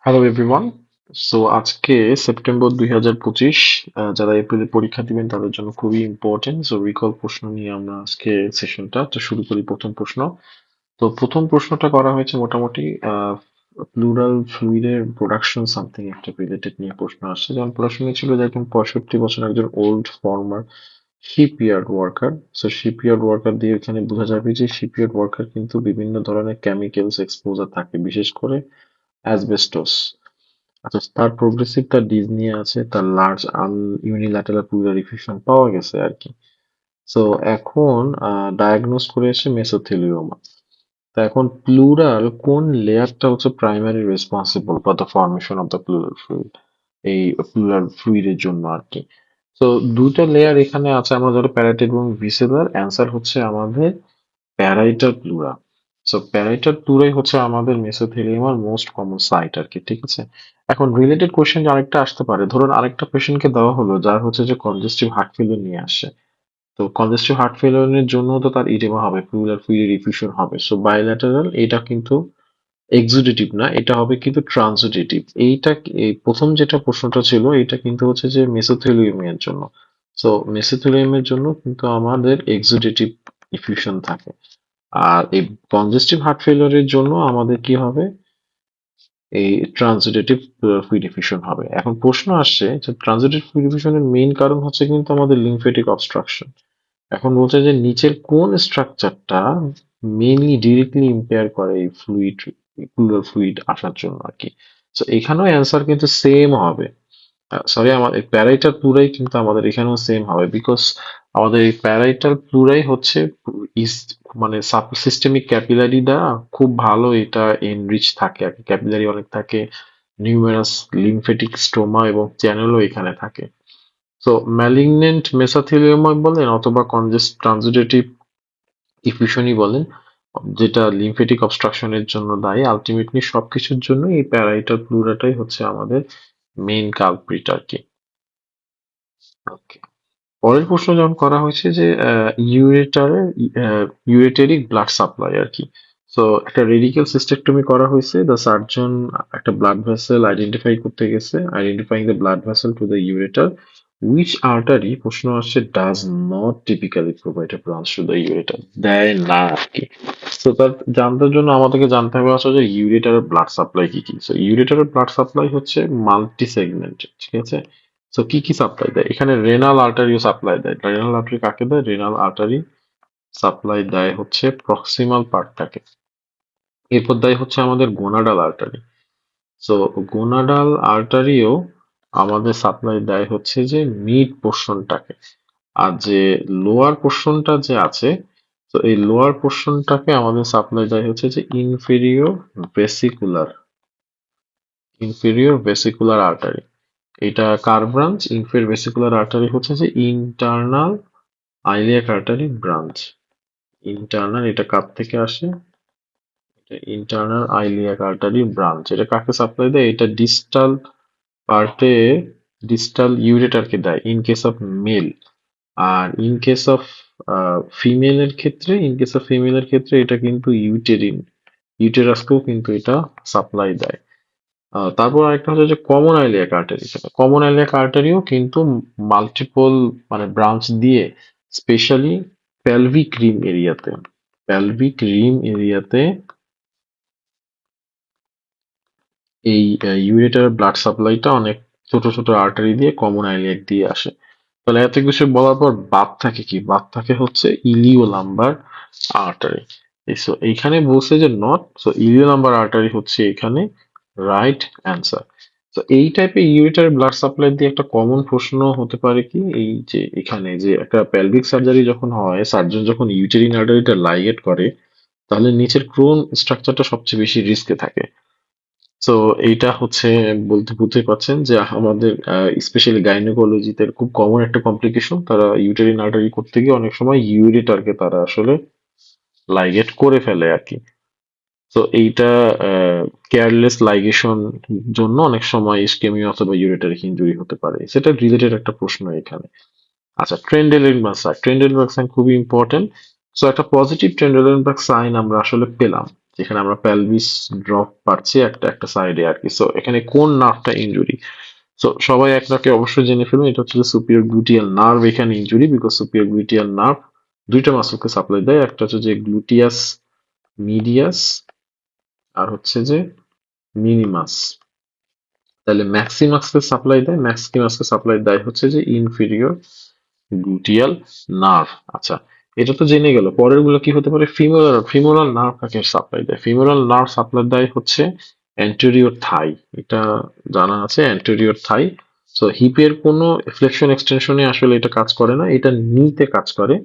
Hello everyone. So আজকে September 2025, যারা এপ্রিলে পরীক্ষা দিবেন তাদের জন্য খুবই ইম্পর্টেন্ট। সো রিকল প্রশ্ন নিয়ে আমরা আজকে সেশনটা তো শুরু করি। প্রথম প্রশ্ন, তো প্রথম প্রশ্নটা করা হয়েছে মোটামুটি প্লুরাল ফ্লুইডের প্রোডাকশন সামথিং একটা রিলেটেড নিয়ে প্রশ্ন আসছে। যেমন প্রশ্ন ছিল যে একজন 65 বছর একজন old former shipyard worker. So shipyard worker দিয়ে এখানে বোঝা যাবে যে শিপইয়ার্ড ওয়ার্কার কিন্তু বিভিন্ন ধরনের কেমিক্যালস এক্সপোজার থাকে, বিশেষ করে অ্যাসবেস্টস। আচ্ছা, তার প্রোগ্রেসিভ, তার ডিজনি আছে, তার লার্জ ইউনিল্যাটারাল প্লুরাল ইফিউশন পাওয়া গেছে আর কি। সো এখন ডায়াগনোস করে এসে মেসোথেলিওমা। তা এখন প্লুরাল কোন লেয়ারটা হচ্ছে primary responsible for the formation of the plural fluid, এই প্লুরাল ফ্লুইডের জন্য আর কি। তো দুইটা লেয়ার এখানে আছে, আমরা ধরো প্যারাটাইড এবং ভিসেলার। অ্যান্সার হচ্ছে আমাদের প্যারাইটাল প্লুরা। সো প্যারাইটাল প্লুরাই হচ্ছে আমাদের মেসোথেলিয়ামার মোস্ট কমন সাইট আর কি, ঠিক আছে। এখন রিলেটেড কোশ্চেন আরেকটা আসতে পারে, ধরুন আরেকটা পেশেন্টকে দেওয়া হলো যার হচ্ছে যে কনজেস্টিভ হার্ট ফেলিয়ার নিয়ে আসে। তো কনজেস্টিভ হার্ট ফেলিয়ারের জন্য তো তার ইডেমা হবে, প্লুরাল ফ্লুইড ডিফিউশন হবে। সো বায়োল্যাটারাল, এটা কিন্তু এক্সুডেটিভ না, এটা হবে কিন্তু ট্রান্সুডেটিভ। এইটা এই প্রথম যেটা প্রশ্নটা ছিল এটা কিন্তু হচ্ছে যে মেসোথেলিয়ামের জন্য। সো মেসোথেলিয়ামের জন্য কিন্তু আমাদের এক্সুডেটিভ ইফিউশন থাকে। আর এই কনজেস্টিভ হার্ট ফেলিওরের জন্য আমাদের কি হবে, এই ট্রান্সিটেটিভ ফ্লুইড ডিফিউশন হবে। এখন প্রশ্ন আসছে যে ট্রান্সিটেটিভ ফ্লুইড ডিফিউশনের মেইন কারণ হচ্ছে কিন্তু আমাদের লিম্ফেটিক অবস্ট্রাকশন। এখন বলছে যে নিচের কোন স্ট্রাকচারটা মেইনলি ডিরেক্টলি ইম্পেয়ার করে এই ফ্লুইড, প্লুরাল ফ্লুইড আসার জন্য আর কি। তো এখানেও অ্যান্সার কিন্তু সেম হবে। সরি, আমার প্যারাইটাল প্লুরাই কিন্তু আমাদের এখানেও সেম হবে, বিকজ আমাদের এই প্যারাইটাল প্লুরাই হচ্ছে ইস মানে সিস্টেমিক ক্যাপিলারি দ্বারা খুব ভালো এটা এনরিচ থাকে আর কি, ক্যাপিলারি অনেক থাকে, নিউমেরাস লিম্ফেটিক স্টোমা এবং চ্যানেলও এখানে থাকে। তো ম্যালিগন্যান্ট মেসোথেলিওমা বলেন অথবা ট্রানজিটেটিভ ইফিউশনই বলেন, যেটা লিম্ফেটিক অবস্ট্রাকশনের জন্য দায়ী, আলটিমেটলি সবকিছুর জন্য এই প্যারাইটাল প্লুরাটাই হচ্ছে আমাদের মেইন কালপ্রিট আর কি। ওকে, পরের প্রশ্ন যেমন করা হয়েছে যে ইউরেটারের ইউরেটেরিক ব্লাড সাপ্লাই আর কি। সো একটা রেডিক্যাল সিস্টেক্টমি করা হয়েছে, দ্য সার্জন একটা ব্লাড ভেসেল আইডেন্টিফাই করতে গেছে, identifying the blood vessel to the ureter, which artery, প্রশ্ন আসছে, does not typically provide a branch to the ureter, দেয় না আর কি। তো তার জানতে জন্য আমাদেরকে জানতে হবে আসলে যে ইউরেটারের ব্লাড সাপ্লাই কি কি। সো ইউরেটারের ব্লাড সাপ্লাই হচ্ছে মাল্টি সেগমেন্ট, ঠিক আছে। সো কি কি সাপ্লাই দেয়, এখানে রেনাল আর্টারিও সাপ্লাই দেয়। রেনাল আর্টারি কাকে দেয়, রেনাল আর্টারি সাপ্লাই দেয় হচ্ছে প্রক্সিমাল পার্টটাকে। এরপর দেয় হচ্ছে আমাদের গোনাডাল আর্টারি। সো গোনাডাল আর্টারিও আমাদের সাপ্লাই দেয় হচ্ছে যে মিড পোর্শনটাকে। আর যে লোয়ার পোর্শনটা যে আছে, তো এই লোয়ার পোর্শনটাকে আমাদের সাপ্লাই দেয় হচ্ছে যে ইনফেরিয়র ভেসিকুলার আর্টারি। এটা কার ব্রাঞ্চ, ইনফেরিয়র ভেসিকুলার আর্টারি হচ্ছে যে internal iliac artery branch. Internal, এটা কার থেকে আসে, এটা ইন্টারনাল আইলিয়াক আর্টারি ব্রাঞ্চ। এটা কাকে সাপ্লাই দেয়, এটা ডিস্টাল পার্টে, ডিস্টাল ইউরেটারকে দেয় ইন কেস অফ মেল। আর ইন কেস অফ ফিমেলের ক্ষেত্রে এটা কিন্তু ইউটেরাসকেও কিন্তু এটা সাপ্লাই দেয়। তারপর আরেকটা হচ্ছে যে common iliac artery. Common iliac আর্টারিও কিন্তু মাল্টিপল মানে ব্রাঞ্চ দিয়ে, স্পেশালি প্যালভিক রিম এরিয়াতে, প্যালভিক রিম এরিয়াতে এই ইউরেটার ব্লাড সাপ্লাইটা অনেক ছোট ছোট আর্টারি দিয়ে, কমন আইলিয়াক দিয়ে আসে। তাহলে এত কিছু বলার পর বাদ থাকে কি, বাদ থাকে হচ্ছে ইলিও লাম্বার আর্টারি। সো এইখানে বলছে যে নট, সো ইলিও লাম্বার আর্টারি হচ্ছে এখানে রাইট অ্যান্সার। তো এই টাইপের ইউরেটার ব্লাড সাপ্লাই দিয়ে একটা কমন প্রশ্ন হতে পারে কি, এই যে এখানে যে একটা পেলভিক সার্জারি যখন হয়, সার্জন যখন ইউটেরিন আর্টারিটা লাইগেট করে, তাহলে নিচের ক্রোন স্ট্রাকচারটা সবচেয়ে বেশি রিস্কে থাকে। সো এইটা হচ্ছে, বলতে বুঝতেই পারছেন যে আমাদের স্পেশালি গাইনোকোলজিতে খুব কমন একটা কমপ্লিকেশন, তারা ইউটেরিন আর্টারি করতে গিয়ে অনেক সময় ইউরেটারকে তারা আসলে লাইগেট করে ফেলে আর কি। তো এইটা কেয়ারলেস লাইগেশন জন্য অনেক সময় ইসকেমিয়া অথবা ইউরেটারিক ইনজুরি হতে পারে, সেটা রিলেটেড একটা প্রশ্ন এখানে। আচ্ছা, ট্রেন্ডেলেনবার্গ সাইন খুবই ইম্পর্টেন্ট। সো একটা পজিটিভ ট্রেন্ডেলেনবার্গ সাইন আমরা আসলে পেলাম। যেখানে আমরা পেলভিস ড্রপ পাচ্ছি একটা একটা সাইডে আর কি। সো এখানে কোন নার্ভটা ইনজুরি? সো সবাই একটাকে অবশ্যই জেনে ফেলুন, এটা হচ্ছে সুপিরিয়র গ্লুটিয়াল নার্ভ এখানে injury, because superior gluteal nerve দুইটা মাসলকে সাপ্লাই দেয়, একটা হচ্ছে যে গ্লুটিয়াস মিডিয়াস আর হচ্ছে যে মিনিমাস। তাহলে ম্যাক্সিমাসকে সাপ্লাই দেয়, ম্যাক্সিমাসকে সাপ্লাই দেয় হচ্ছে যে ইনফিরিয়র গ্লুটিয়াল নার্ভ। আচ্ছা, এটা তো জেনে গেল। পরের গুলো কি হতে পারে? ফিমোরাল, ফিমোরাল নার্ভ কাকে সাপ্লাই দেয়? ফিমোরাল নার্ভ সাপ্লাই দেয় হচ্ছে অ্যান্টেরিয়র থাই, এটা জানা আছে, অ্যান্টেরিয়র থাই। সো হিপের কোনো ফ্লেকশন এক্সটেনশনে আসলে এটা কাজ করে না, এটা নিতে কাজ করে।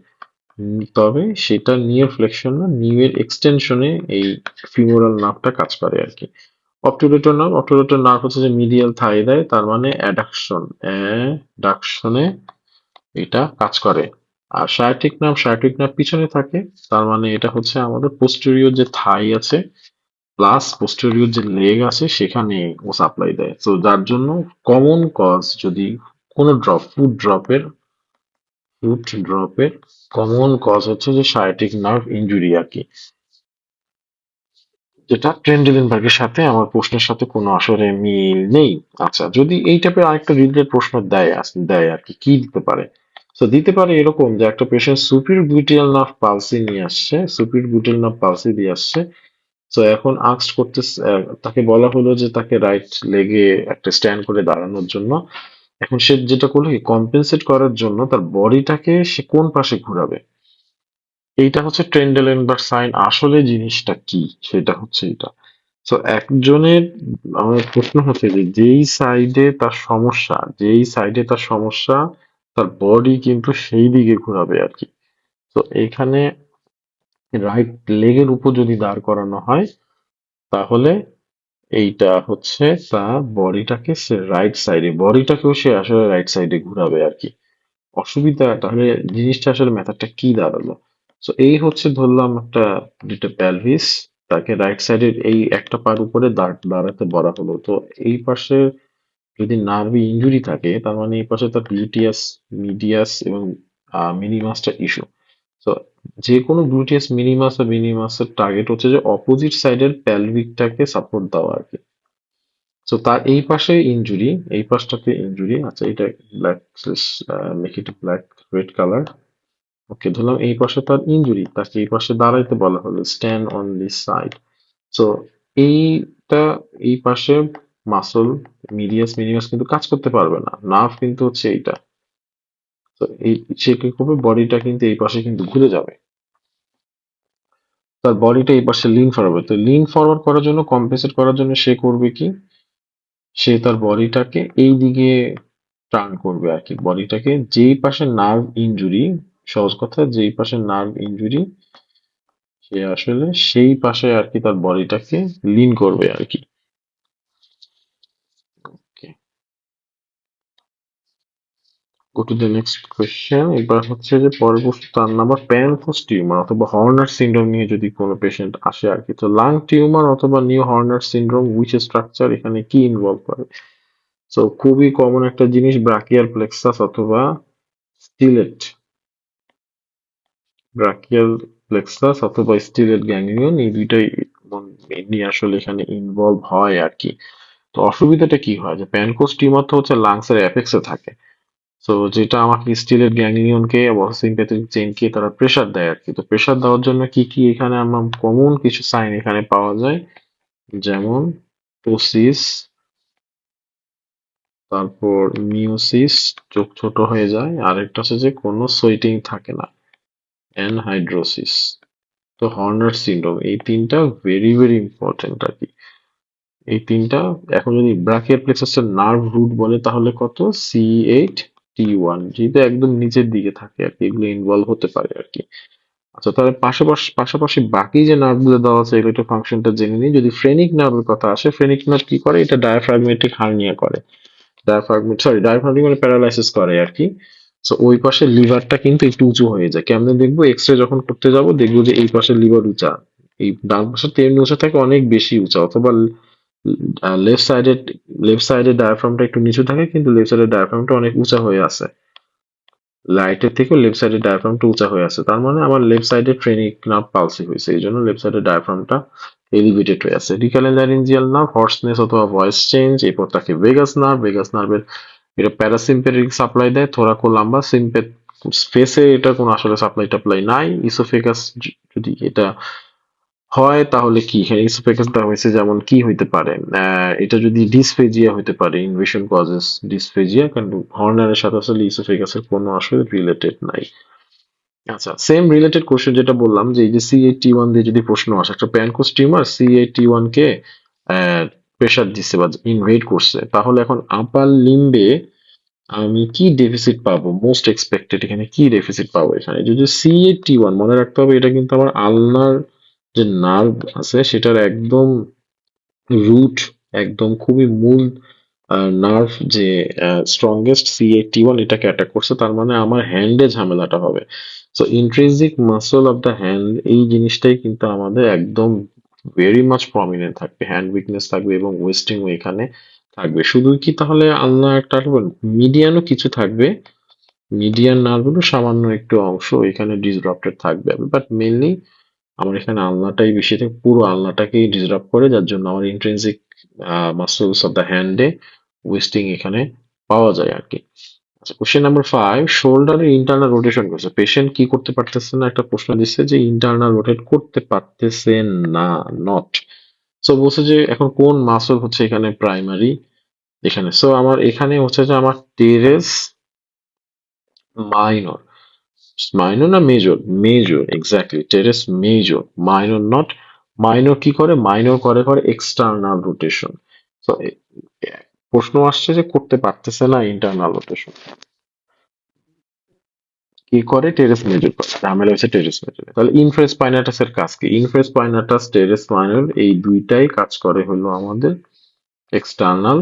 তবে সেটা নিয়ের ফ্লেকশন না, নিউয়ের এক্সটেনশনে এই ফিমোরাল নার্ভটা কাজ করে আর কি। অবটুরেটর নার্ভ, অবটুরেটর নার্ভ হচ্ছে যে মিডিয়াল থাই দেয়, তার মানে অ্যাডাকশন, অ্যাডাকশনে এটা কাজ করে। আর সায়াটিক নার্ভ পিছনে থাকে, তার মানে এটা হচ্ছে আমাদের পোস্টেরিয়র যে থাই আছে প্লাস পোস্টেরিয়র যে লেগ আছে সেখানে ও সাপ্লাই দেয়। তো যার জন্য কমন কজ, যদি কোনো ফুট ড্রপের কমন কজ হচ্ছে যে সায়াটিক নার্ভ ইনজুরি আর কি, যেটা ট্রেন্ডেলেনবার্গের সাথে আমার প্রশ্নের সাথে কোনো আসলে মিল নেই। আচ্ছা, যদি এই টাইপের আরেকটা রিলেটেড প্রশ্ন দেয় আর কি, কি দিতে পারে? তো দিতে পারে এরকম যে একটা পেশেন্ট সুপির গ্লুটিয়াল নার্ভ পালসি নিয়ে আসছে, সুপির গ্লুটিয়াল নার্ভ পালসি দিয়ে আসছে। তো এখন আস্কড করতে, তাকে বলা হলো যে তাকে রাইট লেগে একটা স্ট্যান্ড করে দাঁড়ানোর জন্য। এখন সে যেটা করলো কি, কম্পেনসেট করার জন্য তার বডিটাকে সে কোন পাশে ঘুরাবে, এইটা হচ্ছে ট্রেন্ডেলেনবার্গ সাইন। আসলে জিনিসটা কি সেটা হচ্ছে এটা। তো একজনের, আমার প্রশ্ন হচ্ছে যে যেই সাইডে তার সমস্যা তার বডি কিন্তু সেই দিকে ঘোরাবে আর কি। তো এখানে রাইট লেগের উপর যদি দাঁড় করানো হয়, তাহলে এইটা হচ্ছে তার বডিটাকে সে বডিটাকেও সে আসলে রাইট সাইডে ঘুরাবে আর কি। অসুবিধা তাহলে, জিনিসটা আসলে ম্যাটারটা কি দাঁড়ালো? তো এই হচ্ছে ধরলাম একটা দুটো প্যালভিস, তাকে রাইট সাইডের এই একটা পার উপরে দাঁড়াতে বলা হলো। তো এই পাশে যদি নার্ভি ইনজুরি থাকে, তার মানে এই পাশে তার গ্লুটিয়াস মিডিয়াস এবং মিনিমাসটা ইস্যু। তো যে কোনো গ্লুটিয়াস মিনিমাস বা মিনিমাসের টার্গেট হচ্ছে যে অপোজিট সাইডের প্যালভিকটাকে সাপোর্ট দেওয়া আর কি। তো তার এই পাশে ইনজুরি, এই পাশটাতে ইনজুরি। আচ্ছা, এটা black, make it black red colour. Okay, ধরলাম এই পাশে তার ইনজুরি, তাকে এই পাশে দাঁড়াইতে বলা হলো, stand on this side. So এইটা, এই পাশে মাসল মিনিমাস কিন্তু কাজ করতে পারবে না, নার্ভ কিন্তু হচ্ছে এইটা। তো এই, সে কি করবে, বডিটা কিন্তু এই পাশে কিন্তু ঘুরে যাবে, তার বডিটা এই পাশে লিন ফরওয়ার্ড। তো লিন ফরওয়ার্ড করার জন্য, কম্পেনসেট করার জন্য সে করবে কি, সে তার বডিটাকে এই দিকে টার্ন করবে আর কি, বডিটাকে যেই পাশে নার্ভ ইনজুরি, সহজ কথা যেই পাশে নার্ভ ইনজুরি, সে আসলে সেই পাশে আর কি তার বডিটাকে লিন করবে আর কি। Okay. Go to the next question. এবার হচ্ছে যে পরের প্রশ্ন, তার নাম্বার প্যানফোস টিউমার অথবা হর্নার সিনড্রোম নিয়ে যদি কোনো পেশেন্ট আসে আর কি। তো লাং টিউমার অথবা new Honor syndrome which structure এখানে কি ইনভলভ করে? তো খুবই কমন একটা জিনিস, ব্রাকিয়াল প্লেক্সাস অথবা স্টিলেট, ব্রাকিয়াল প্লেক্সাস অথবা স্টিলেট গ্যাংলিয়ন, এই দুইটাই মেনলি আসলে এখানে ইনভলভ হয় আর কি। তো অসুবিধাটা কি হয়, যে প্যানকোস টিউমার তো হচ্ছে লাংসের অ্যাপেক্সে থাকে। তো যেটা আমাকে স্টিলের গ্যাংলিয়নকে এবং সিম্প্যাথেটিক চেইনকে তারা প্রেসার দেয় আর কি। তো প্রেসার দেওয়ার জন্য কি কি এখানে আমরা কমন কিছু সাইন এখানে পাওয়া যায়, যেমন টোসিস, তারপর মিওসিস, চোখ ছোট হয়ে যায়, আরেকটা হচ্ছে যে কোনো সোয়েটিং থাকে না, অ্যানহাইড্রোসিস। তো হর্নার সিনড্রোম, এই তিনটা ভেরি ভেরি ইম্পর্টেন্ট আর কি। এই তিনটা, এখন যদি ব্রাকিয়াল প্লেক্সাসের নার্ভ রুট বলে তাহলে কত, C8T1, যেটা একদম নিচের দিকে থাকে আর কি, এগুলো ইনভলভ হতে পারে আর কি। আচ্ছা, তাহলে পাশাপাশি বাকি যে নার্ভ গুলো দেওয়া আছে এগুলো একটু ফাংশনটা জেনে নিই। যদি ফ্রেনিক নার্ভের কথা আসে, ফ্রেনিক নার্ভ কি করে, এটা ডায়াফ্রাগমেটিক হার্নিয়া করে, ডায়াফ্রাগমেটিক মানে প্যারালাইসিস করে আর কি। তো ওই পাশে লিভারটা কিন্তু একটু উঁচু হয়ে যায়, কেমনে দেখবো, এক্সরে যখন করতে যাব দেখবো যে এই পাশে লিভার উঁচা, এই ডান পাশে তেমনি উঁচা থাকে, অনেক বেশি উঁচা, অথবা লেফট সাইডে, ডায়াফ্রামটা একটু নিচু থাকে কিন্তু লেফট সাইডের ডায়াফ্রামটা অনেক উঁচা হয়ে আছে, রাইটের থেকে লেফট সাইডের ডায়াফ্রামটা উঁচা হয়ে আছে, তার মানে আমার লেফট সাইডে ফ্রেনিক নার্ভ পালসি হয়েছে, এই জন্য লেফট সাইডের ডায়াফ্রামটা এলিভেটেড হয়ে আছে। রিকালেন্যারিঞ্জিয়াল নার্ভ হর্সনেস অথবা ভয়েস চেঞ্জ, এরপর থাকে ভেগাস নার্ভের এটা প্যারাসিম্পেথেটিক সাপ্লাই দেয়, থোরাকো লাম্বা সিম্পেথ স্পেসে এটা কোনো আসলে সাপ্লাই টাপ্লাই নাই। ইসোফেগাস যদি এটা হয় তাহলে কি, হ্যাঁ ইসোফেগাসটা হয়েছে যেমন কি হইতে পারে, এটা যদি ডিসফেজিয়া হইতে পারে, ইনভেশন কজেস ডিসফেজিয়া, কারণ হর্নারের সাথে আসলে ইসোফেগাসের কোনো আসলে রিলেটেড নাই। আচ্ছা, সেম রিলেটেড কোশ্চেন যেটা বললাম যে এই যে C8T1 দিয়ে যদি প্রশ্ন আসে, একটা প্যানকোস টিউমার C8T1 কে প্রেসার দিচ্ছে বা ইনভেড করছে, তাহলে এখন আপার লিম্বে আমি কি ডেফিসিট পাবো, মোস্ট এক্সপেক্টেড এখানে কি ডেফিসিট পাবো, এখানে যদি C8T1 মনে রাখতে হবে এটা কিন্তু আমার আলনার যে নার্ভ আছে সেটার একদম রুট, একদম খুবই মূল নার্ভ যে স্ট্রংগেস্ট C8T1 এটাকে অ্যাটাক করছে, তার মানে আমার হ্যান্ডে ঝামেলাটা হবে। So intrinsic muscle of the hand এই জিনিসটাই কিন্তু আমাদের একদম ভেরি মাচ প্রমিনেন্ট থাকবে, হ্যান্ড উইকনেস থাকবে এবং ওয়েস্টিং এখানে থাকবে। শুধু কি তাহলে আলনা একটা মিডিয়ানও কিছু থাকবে, মিডিয়ান নার্ভেরও সামান্য একটু অংশ এখানে ডিসরাপ্টেড থাকবে, বাট মেইনলি আমার এখানে আলনাটাই বেশি থাকে, পুরো আলনাটাকেই ডিসরাপ্ট করে, যার জন্য আমার ইন্ট্রিনসিক মাসলস অফ দ্য হ্যান্ডে ওয়েস্টিং এখানে পাওয়া যায় আর কি। আচ্ছা, কোশ্চেন নাম্বার 5, শোল্ডারের ইন্টারনাল রোটেশন করছে পেশেন্ট, কি করতে পারতেছে না, একটা প্রশ্ন দিচ্ছে যে ইন্টারনাল রোটেট করতে পারতেছেন না, নট। সো বলছে যে এখন কোন মাসল হচ্ছে এখানে প্রাইমারি, এখানে সো আমার এখানে হচ্ছে যে আমার টেরেস মাইনর, মাইনর না major, major exactly terrace major, minor not. Minor কি করে, মাইনর করে করে এক্সটার্নাল রোটেশন। তো প্রশ্ন আসছে যে করতে পারতেছে না ইন্টারনাল রোটেশন, কি করে, টেরেস মেজর করে, ঝামেলা হচ্ছে টেরেস মেজর। তাহলে ইনফ্রা স্পাইনাটাস এর কাজ কি, ইনফ্রা স্পাইনাটাস টেরেস মাইনর এই দুইটাই কাজ করে হলো আমাদের এক্সটার্নাল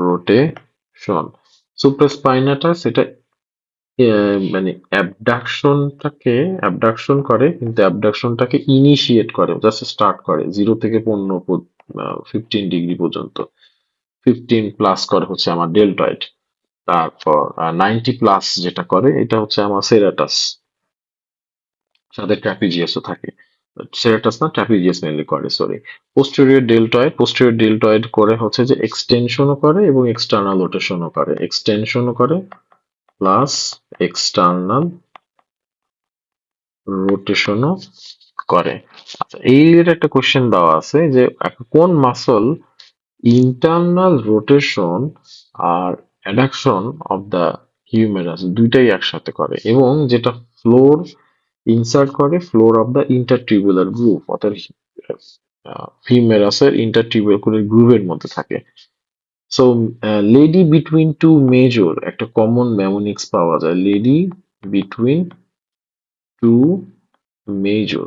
রোটেশন। সুপ্রাস্পাইনাটাস এটা মানে অ্যাবডাকশন করে, কিন্তু অ্যাবডাকশনটাকে ইনিশিয়েট করে, জাস্ট স্টার্ট করে 0 থেকে 15 15 ডিগ্রি পর্যন্ত, 15 প্লাস করে হচ্ছে আমার ডেল্টয়েড। তারপর 90 প্লাস যেটা করে এটা হচ্ছে আমার সেরাটাস, সাথে ট্রাপিজিয়াসও থাকে। সেরাটাস না, ট্রাপিজিয়াস মেনলি করে, সরি। পোস্টেরিয়র ডেল্টয়েড করে হচ্ছে যে এক্সটেনশনও করে এবং এক্সটার্নাল রোটেশনও করে, এক্সটেনশনও করে প্লাস এক্সটার্নাল রোটেশনও করে। আচ্ছা, এই রিলেটেড একটা কোশ্চেন দেওয়া আছে যে কোন মাসল ইন্টারনাল রোটেশন আর অ্যাডাকশন অফ দ্য হিউমেরাস দুইটাই একসাথে করে, এবং যেটা ফ্লোর ইনসার্ট করে floor of the intertubercular groove, অর্থাৎ হিউমেরাসের ইন্টারটিউবুলার গ্রুভের মধ্যে থাকে। So lady between two major একটা কমন ম্যামোনিক্স পাওয়া যায়, lady between two major.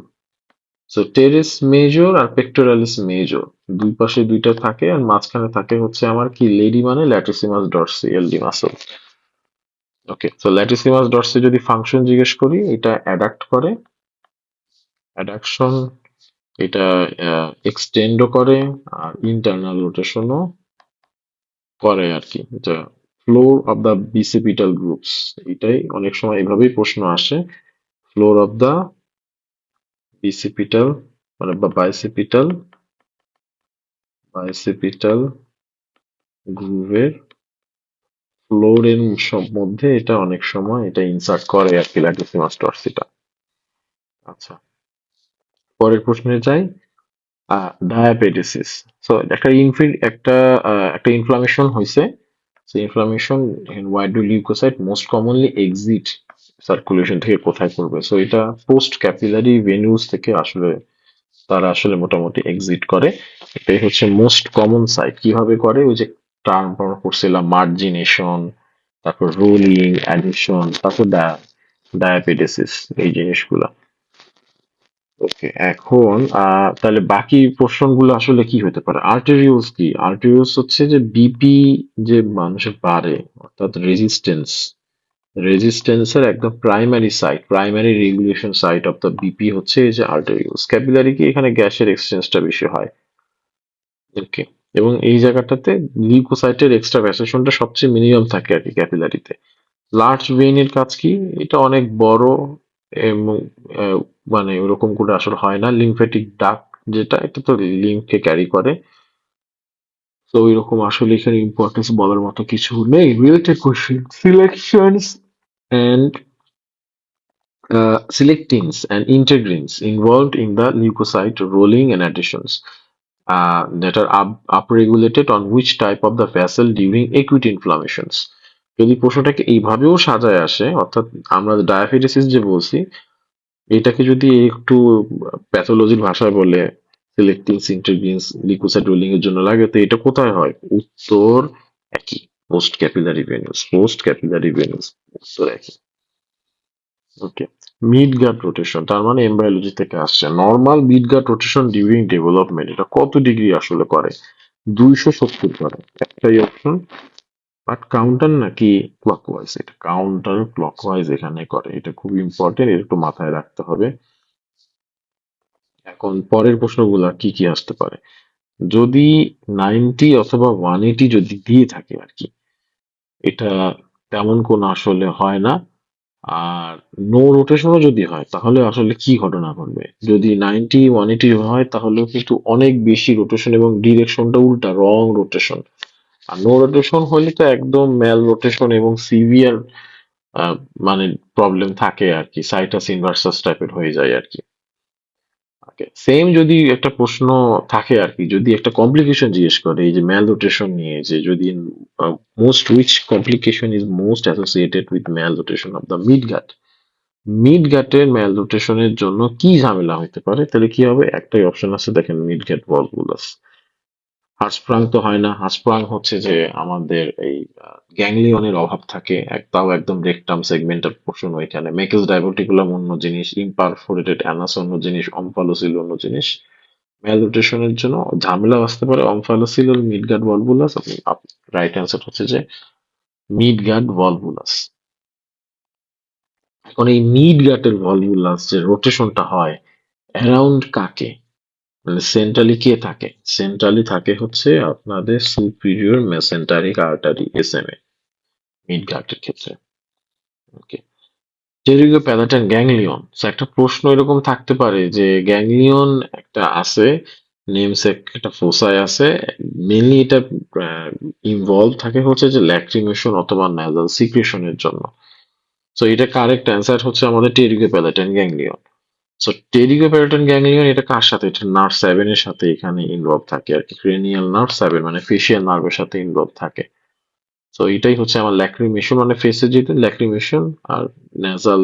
So teres major আর পেক্টোরালিস মেজর দুই পাশে দুইটা থাকে, আর মাঝখানে থাকে হচ্ছে আমার কি, লেডি মানে ল্যাটিসিমাস ডরসি, এলডি মাসল। ওকে, সো ল্যাটিসিমাস ডরসি যদি ফাংশন জিজ্ঞেস করি, এটা অ্যাডাক্ট করে, অ্যাডাকশন, এটা এক্সটেন্ডও করে আর ইন্টারনাল রোটেশনও করে আর কি, এটা ফ্লোর অফ দ্য বিসিপিটাল গ্রুপস, এটাই অনেক সময় এভাবেই প্রশ্ন আসে, ফ্লোর অফ দ্য বিসিপিটাল মানে বা বাইসিপিটাল, বাইসিপিটাল গ্রুভের ফ্লোরের মধ্যে এটা অনেক সময় এটা ইনসার্ট করে আর কি, ল্যাটিসিমাস ডরসিটা। আচ্ছা, পরের প্রশ্নে যাই। ডায়াবেটিসিস, সো একটা ইনফ্লামেশন হয়েছে, so inflammation why do leukocyte most commonly exit circulation থেকে কোথায় করবে, সো এটা পোস্ট ক্যাপিলারি ভেনিউস থেকে আসলে তারা আসলে মোটামুটি এক্সিট করে, এটাই হচ্ছে মোস্ট কমন সাইট। কিভাবে করে, ওই যে টার্ম আমরা পড়ছিলাম মার্জিনেশন, তারপর রোলিং, অ্যাডিশন, তারপর ডায়াবেটিসিস, এই জিনিসগুলা। ওকে, এখন তাহলে বাকি প্রশ্নগুলো আসলে কি হতে পারে, আর্টেরিওস কি, আর্টেরিওস হচ্ছে যে বিপি যে মানুষের বাড়ে, অর্থাৎ রেজিস্ট্যান্সের একদম primary site, primary regulation site of the BP হচ্ছে এই যে আর্টেরিওস। ক্যাপিলারি কি, এখানে গ্যাসের এক্সচেঞ্জটা বেশি হয়। ওকে, এবং এই জায়গাটাতে লিউকোসাইটের এক্সট্রা ভ্যাসেশনটা সবচেয়ে মিনিমাম থাকে আর কি ক্যাপিলারিতে। লার্জ ভেইনের কাজ কি, এটা অনেক বড় এবং মানে ওরকম করে আসলে হয় না, লিম্ফ্যাটিক ডাক্ট যেটা এটা তো লিঙ্ককে ক্যারি করে। তো এরকম আসলে এখানে ইম্পর্টেন্স বলার মতো কিছু নেই। Related question selections and selectins and integrins involved in the leukocyte rolling and adhesions that are upregulated on which type of the vessel during acute inflammations. যদি প্রশ্নটাকে এইভাবেও সাজায় আসে, অর্থাৎ আমরা ডায়াফিটিসিস যে বলছি, এটাকে যদি একটু প্যাথোলজির ভাষায় বলে সিলেক্টিনস ইন্টিগ্রিনস লিউকোসাইট রোলিং এর জন্য লাগে, তো এটা কোথায় হয়? উত্তর একই, post capillary venues. Post capillary venues, উত্তর একই। ওকে, মিড গাট রোটেশন তার মানে এমব্রায়োলজি থেকে আসছে। নর্মাল মিড গাট রোটেশন ডিউরিং ডেভেলপমেন্ট এটা কত ডিগ্রি আসলে করে? 270 করে, একটাই অপশন। বাট কাউন্টার নাকি ক্লকওয়াইজ? এটা কাউন্টার ক্লকওয়াইজ এখানে করে, এটা খুব ইম্পর্টেন্ট, এটা একটু মাথায় রাখতে হবে। এখন পরের প্রশ্নগুলা কি কি আসতে পারে? যদি 90 অথবা 180 যদি দিয়ে থাকে আর কি, এটা তেমন কোনো আসলে হয় না। আর নো রোটেশনও যদি হয় তাহলে আসলে কি ঘটনা ঘটবে? যদি 90 180 হয় তাহলেও কিন্তু অনেক বেশি রোটেশন এবং ডিরেকশনটা উল্টা, রং রোটেশন। আর নো রোটেশন হলে তো একদম ম্যাল রোটেশন এবং সিভিয়ার মানে প্রবলেম থাকে আর কি, সাইটাস ইনভার্সাস টাইপের হয়ে যায় আর কি। ওকে, সেম যদি একটা প্রশ্ন থাকে আর কি, যদি একটা কমপ্লিকেশন জিজ্ঞেস করে এই যে ম্যাল রোটেশন নিয়ে, যে যদি most which complication is most associated with malrotation of the midgut, মিড গাটের ম্যাল রোটেশনের জন্য কি ঝামেলা হইতে পারে, তাহলে কি হবে? একটাই অপশন আছে, দেখেন, মিড গাট ভলভুলাস। হার্সপ্রাং তো হয় না। হার্সপ্রাং হচ্ছে যে আমাদের এই গ্যাংলিয়নের অভাব থাকে, তাও একদম রেকটাম সেগমেন্টের পোর্শন ওইখানে। মেকেস ডাইভার্টিকুলাম অন্য জিনিস, ইমপারফোরেটেড অ্যানাস অন্য জিনিস, অম্ফালোসিল অন্য জিনিস। ম্যালরোটেশনের জন্য ঝামেলা আসতে পারে অম্ফালোসিল ও মিডগার্ড ভলভুলাস। আপনি রাইট অ্যান্সার হচ্ছে যে মিডগার্ড ভলভুলাস। এখন এই মিডগার্ডের ভলভুলাস যে রোটেশনটা হয় অ্যারাউন্ড কাকে, মানে সেন্ট্রালি কে থাকে? সেন্ট্রালি থাকে হচ্ছে আপনাদের সুপিরিয়র মেসেন্টারিক আর্টারি, এসএমএ, মিডগার্ডের ক্ষেত্রে। ওকে, টেরিগো প্যালাটাইন গ্যাংলিয়ন। একটা প্রশ্ন এরকম থাকতে পারে যে গ্যাংলিয়ন একটা আছে, নেমসেক একটা ফোসাই আছে, মেনলি এটা ইনভলভ থাকে হচ্ছে যে ল্যাক্রিমেশন অথবা নাসাল সিক্রেশনের জন্য। সো এটা কারেক্ট অ্যান্সার হচ্ছে আমাদের pterygopalatine ganglion. So pterygopalatine ganglion এটা কার সাথে? এটা নার্ভ 7 এর সাথে এখানে ইনভলভ থাকে আর কি, ক্রেনিয়াল নার্ভ 7 মানে ফেসিয়াল নার্ভের সাথে ইনভলভ থাকে। তো এটাই হচ্ছে আমার ল্যাক্রিমেশন, মানে ফেসে যেতে ল্যাক্রিমেশন, আর ন্যাসাল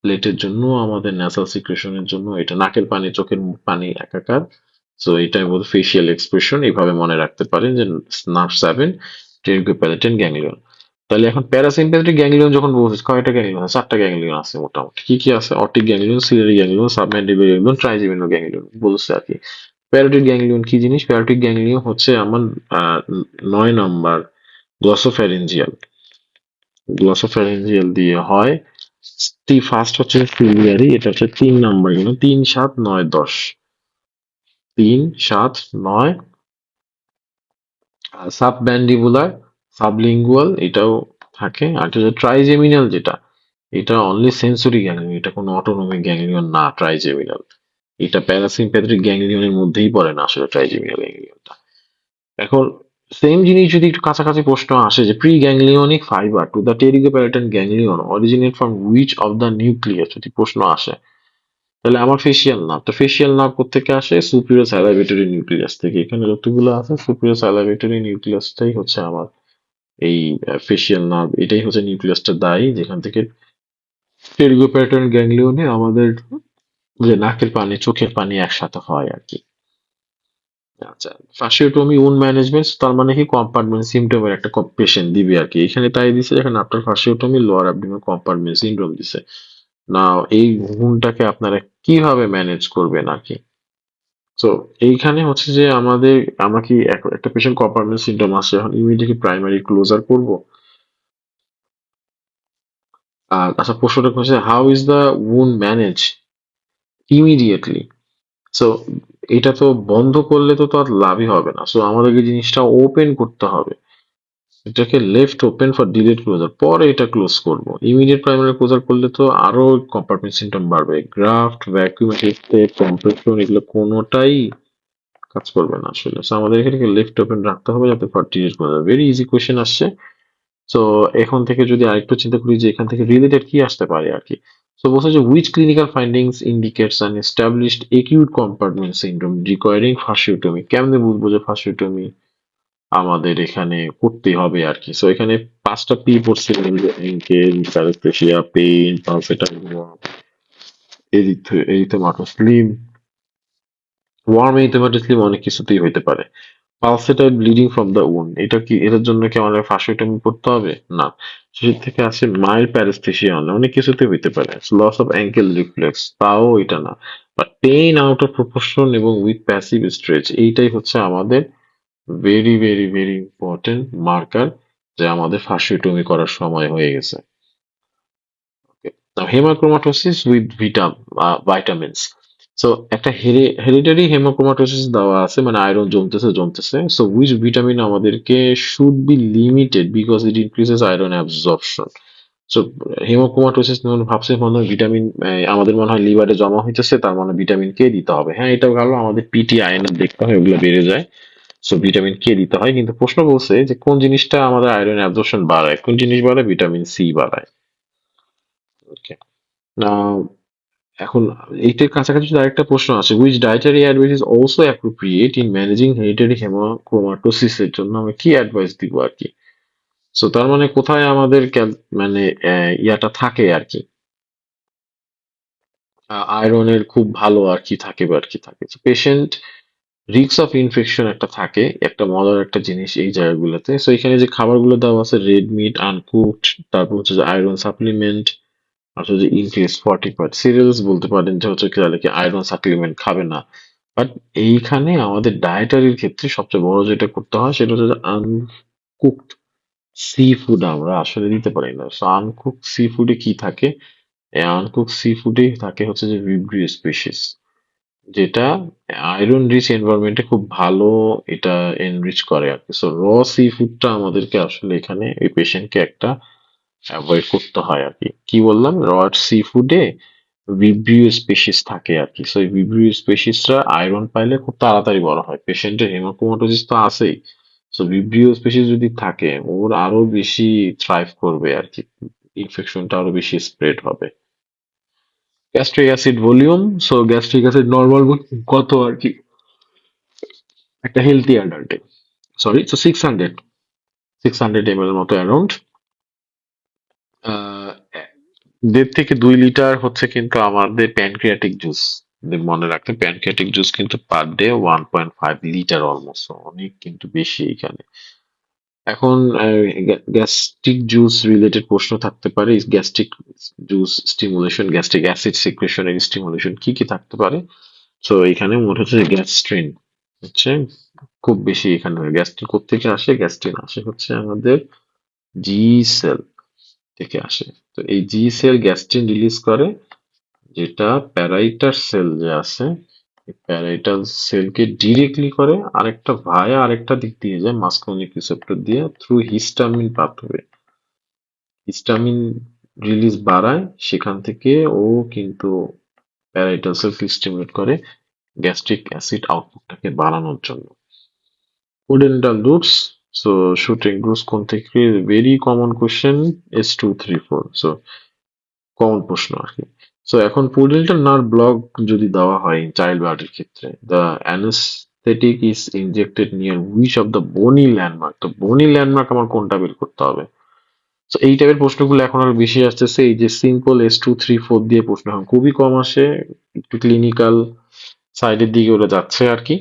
প্লেটের জন্য আমাদের ন্যাসাল সিক্রেশনের জন্য এটা নাকের পানি চোখের পানি একাকার। সো এটাই বলতে ফেসিয়াল এক্সপ্রেশন, এইভাবে মনে রাখতে পারেন যে নার্ভ 7 টেরিগোপ্যালেটেন গ্যাংলিয়ন। তাহলে এখন প্যারাসিম্প্যাথেটিক গ্যাংলিয়ন যখন বলছিস, কয়টা গ্যাংলিয়ন আছে? 4টা গ্যাংলিয়ন আছে মোটামুটি। কি কি আছে? Optic ganglion, ciliary ganglion, submandibular ganglion, trigeminal ganglion বলছে আর কি। প্যারোটিড গ্যাংলিয়ন কি জিনিস? প্যারোটিড গ্যাংলিয়ন হচ্ছে আমার 9 নম্বর গ্লসোফ্যারিঞ্জিয়াল, গ্লসোফ্যারিঞ্জিয়াল দিয়ে হয়। ফার্স্ট হচ্ছে সিলিয়ারি, এটা হচ্ছে 3 নম্বর, 3 7 9 10, 3 7 9। সাবম্যান্ডিবুলার, সাবলিঙ্গুয়াল এটাও থাকে। আর এটা হচ্ছে ট্রাইজেমিনাল, যেটা এটা অনলি সেন্সরি গ্যাংলিয়ন, এটা কোনো অটোনমিক গ্যাংলিয়ন না ট্রাইজেমিনাল। এটা প্যারাসিম্প্যাথেটিক গ্যাংলিয়নের মধ্যেই পড়ে না আসলে ট্রাইজেমিনাল গ্যাংলিয়নটা। এখন সেম জিনিস যদি একটু কাছাকাছি প্রশ্ন আসে যে preganglionic fibre to the pterygopalatine ganglion originate from which of the nucleus, যদি প্রশ্ন আসে, তাহলে আমার ফেসিয়াল নার্ভ, তো ফেসিয়াল নার্ভ কোত্থেকে আসে? সুপিরিয়র স্যালাইভেটরি নিউক্লিয়াস থেকে। এখানে যতগুলো আছে সুপিরিয়র স্যালাইভেটরি নিউক্লিয়াসটাই হচ্ছে আমার এই ফেসিয়াল নার্ভ, এটাই হচ্ছে নিউক্লিয়াসটা দায়ী যেখান থেকে টেরিগোপ্যারাটাইন গ্যাংলিয়নে আমাদের যে নাকের পানি চোখের পানি একসাথে হয় আর কি। আচ্ছা, ফার্সিওটমি উন্ড ম্যানেজমেন্ট তার মানে কি কম্পার্টমেন্ট সিমটমের একটা পেশেন্ট দিবে আর কি। এখানে তাই দিছে, এখানে after fasciotomy lower abdomen compartment syndrome দিছে। না, এই উন্ডটাকে আপনারা কিভাবে ম্যানেজ করবেন আর কি? তো এইখানে হচ্ছে যে আমাদের, আমরা কি একটা পেশেন্ট কম্পার্টমেন্ট সিনড্রোম আসে, এখন ইমিডিয়েটলি প্রাইমারি ক্লোজার করব? আর আচ্ছা, প্রশ্নটা হচ্ছে how is the wound manage immediately? So এটা তো বন্ধ করলে তো আর লাভই হবে না, সো আমাদেরকে জিনিসটা ওপেন করতে হবে। এটাকে left open for delayed closure, পরে এটা ক্লোজ করব। ইমিডিয়েট প্রাইমারি ক্লোজার করলে তো আরো কম্পার্টমেন্ট সিম্পটম বাড়বে, গ্রাফট, ভ্যাকুয়াম, কম্প্রেশন, এগুলো কোনোটাই কাজ করবে না আসলে। সো আমাদের এখানে লেফট ওপেন রাখতে হবে যাতে for delayed closure. Very easy question আসছে। সো এখন থেকে যদি আরেকটু চিন্তা করি যে এখান থেকে রিলেটেড কি আসতে পারে আর কি। সো বলছে যে which clinical findings indicates an established acute compartment syndrome requiring fasciotomy। কেমনে বুঝবো যে fasciotomy আমাদের এখানে করতে হবে আর কি। সো এখানে 5টা পি পড়ছে, এঙ্কেল, প্যারাপ্লেশিয়া, পেইন, পালসেটাল, এরিথেমাটোস্লিম, ওয়ার্ম এরিথেমাটোস্লিম, অনেক কিছুতেই হইতে পারে। পালসেটাইল ব্লিডিং ফ্রম দ্য wound, এটা কি এটার জন্য কি আমাদের ফার্স্ট করতে হবে? না। সেটা থেকে আসে মাইল্ড প্যারেস্থেসিয়া, অনেক কিছুতে হইতে পারে। লস অফ অ্যাঙ্কেল রিফ্লেক্স, তাও এটা না। But pain out of proportion এবং উইথ প্যাসিভ স্ট্রেচ, এইটাই হচ্ছে আমাদের very very very important marker যে আমাদের ফার্স্ট করার সময় হয়ে গেছে। হেমাক্রোমাটোসিস উইথ ভাইটামিনস। সো একটা হেরিডিটারি হেমোক্রোমাটোসিস দেওয়া আছে, মানে আয়রন জমতেছে। সো উইচ ভিটামিন আমাদেরকে should be limited because it increases iron absorption. So haemochromatosis মনে ভাবছে মনে হয় ভিটামিন, আমাদের মনে হয় লিভারে জমা হইতেছে, তার মানে ভিটামিন কে দিতে হবে। হ্যাঁ, এটাও ভালো, আমাদের পিটি আয়রন দেখতে হয়, ওগুলো বেড়ে যায়। সো ভিটামিন কে দিতে হয়, কিন্তু প্রশ্ন বলছে যে কোন জিনিসটা আমাদের আয়রন অ্যাবজর্পশন বাড়ায়, কোন জিনিস বাড়ায়? ভিটামিন সি বাড়ায়। ওকে। এখন এইটার কাছাকাছি যদি আরেকটা প্রশ্ন আছে, which dietary advice is also appropriate in managing hereditary hemochromatosis, এর জন্য আমরা কি অ্যাডভাইস দিব আর কি। সো তার মানে কোথায় আমাদের মানে ইয়াটা থাকে আর কি, আয়রনের খুব ভালো আর কি থাকে বা আর কি থাকে। পেশেন্ট রিস্ক অফ ইনফেকশন একটা থাকে, একটা মজার একটা জিনিস এই জায়গাগুলোতে। সো এখানে যে খাবারগুলো দেওয়া আছে, রেড মিট, আনকুকড, তারপর হচ্ছে যে আয়রন সাপ্লিমেন্ট, আসলে যে ইনক্রিজ 40 সিরিয়ালস বলতে পারেন যে হচ্ছে কি, তাহলে কি আয়রন সাপ্লিমেন্ট খাবে না। বাট এইখানে আমাদের ডায়েটারির ক্ষেত্রে সবচেয়ে বড় যেটা করতে হয় সেটা হচ্ছে আনকুকড সি ফুড আমরা আসলে দিতে পারি না। সো আনকুক সি ফুডে কি থাকে? এই আনকুক সি ফুডে থাকে হচ্ছে যে ভিব্রিও স্পেসিস, যেটা আয়রন রিচ এনভায়রনমেন্টে খুব ভালো এটা এনরিচ করে আর কি। সো র সি ফুডটা আমাদেরকে আসলে এখানে এই পেশেন্টকে একটা অ্যাভয়েড করতে হয় আর কি। কি বললাম? র সি ফুডে ভিব্রিও স্পেসিস থাকে আর কি। সো এই ভিব্রিও স্পেসিসরা আয়রন পাইলে খুব তাড়াতাড়ি বড় হয়। পেশেন্টের হেমাটোমাটোসিস তো আছেই। সো ভিব্রিও স্পেসিস যদি থাকে, ওর আরো বেশি থ্রাইভ করবে আর কি, ইনফেকশনটা আরো বেশি স্প্রেড হবে। Gastric acid volume, so gastric acid normal কত আর কি একটা হেলথি অ্যাডাল্টে? সরি, সো 600 ml এর মতো অ্যারাউন্ড। 1.5 থেকে 2 লিটার হচ্ছে কিন্তু আমাদের প্যানক্রিয়াটিক জুস। মনে রাখতে, প্যানক্রিয়াটিক জুস কিন্তু পার ডে 1.5 লিটার, অলমোস্ট অনেক কিন্তু বেশি এখানে। এখন গ্যাস্ট্রিক জুস রিলেটেড প্রশ্ন থাকতে পারে, gastric juice stimulation, gastric acid সিক্রেশনের স্টিমুলেশন কি কি থাকতে পারে। সো এখানে মনে হচ্ছে যে গ্যাস্ট্রিন হচ্ছে খুব বেশি। এখানে গ্যাস্ট্রিন কোত্থেকে আসে? গ্যাস্ট্রিন আসে হচ্ছে আমাদের জি সেল থেকে আসে। তো এই জি সেল গ্যাস্ট্রিন রিলিজ করে, যেটা প্যারাইটার সেল যে আছে, এই প্যারাইটাল সেলকে ডিরেক্টলি করে আরেকটা ভায়া আরেকটা দিক দিয়ে যায়, মাসকুলিনিক রিসেপ্টর দিয়ে, through histamine pathway. Histamine release বাড়ায়, সেখান থেকে ও কিন্তু প্যারাইটাল সেলকে স্টিমুলেট করে গ্যাস্ট্রিক অ্যাসিড আউটপুটটাকে বাড়ানোর জন্য। ওডেন্টাল রুটস, সো শুটিং রুটস কোন থেকে? Very common question, S234। So common প্রশ্ন আর কি। সো এখন পুডেন্টাল নার্ভ ব্লক যদি দেওয়া হয় চাইল্ড বার্থের ক্ষেত্রে, the anaesthetic is injected near which of the বনি ল্যান্ডমার্ক। তো বনি ল্যান্ডমার্ক আমার কোনটা বের করতে হবে? তো এই টাইপের প্রশ্নগুলো এখন আরো বেশি আসতেছে। এই যে সিম্পল S234 দিয়ে প্রশ্ন এখন খুবই কম আসে, একটু ক্লিনিক্যাল সাইডের দিকে ওরা যাচ্ছে আর কি,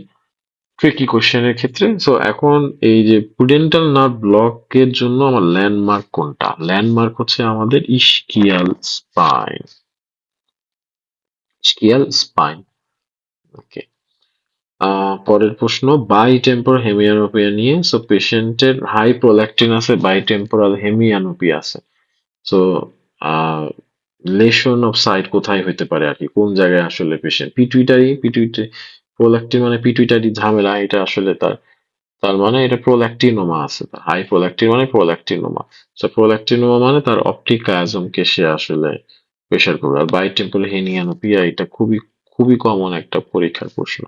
ট্রিকি কোশ্চেনের ক্ষেত্রে। সো এখন এই যে পুডেন্টাল নার্ভ ব্লকের জন্য আমার ল্যান্ডমার্ক কোনটা? ল্যান্ডমার্ক হচ্ছে আমাদের ইসকিয়াল স্পাইন। ইসকিয়াল স্পাইন। ওকে। পরের প্রশ্ন, বাইটেম্পোরাল হেমিয়ানোপিয়া নিয়ে। সো পেশেন্টের হাই প্রোল্যাক্টিন আছে, বাইটেম্পোরাল হেমিয়ানোপিয়া আছে। সো লেশন অফ সাইট কোথায় হইতে পারে আর কি, কোন জায়গায় আসলে পেশেন্ট? পিটুইটারি প্রোল্যাক্টিন মানে পিটুইটারি ঝামেলা, এটা আসলে তার তার মানে এটা প্রোল্যাক্টিনোমা আছে, হাই প্রোল্যাক্টিন মানে প্রোল্যাক্টিনোমা। তো প্রোল্যাক্টিনোমা মানে তার অপটিক কায়াজমকে সে আসলে প্রেসার করবে। আর বাই টেম্পল হেনিয়ানোপিয়া এটা খুবই খুবই কমন একটা পরীক্ষার প্রশ্ন।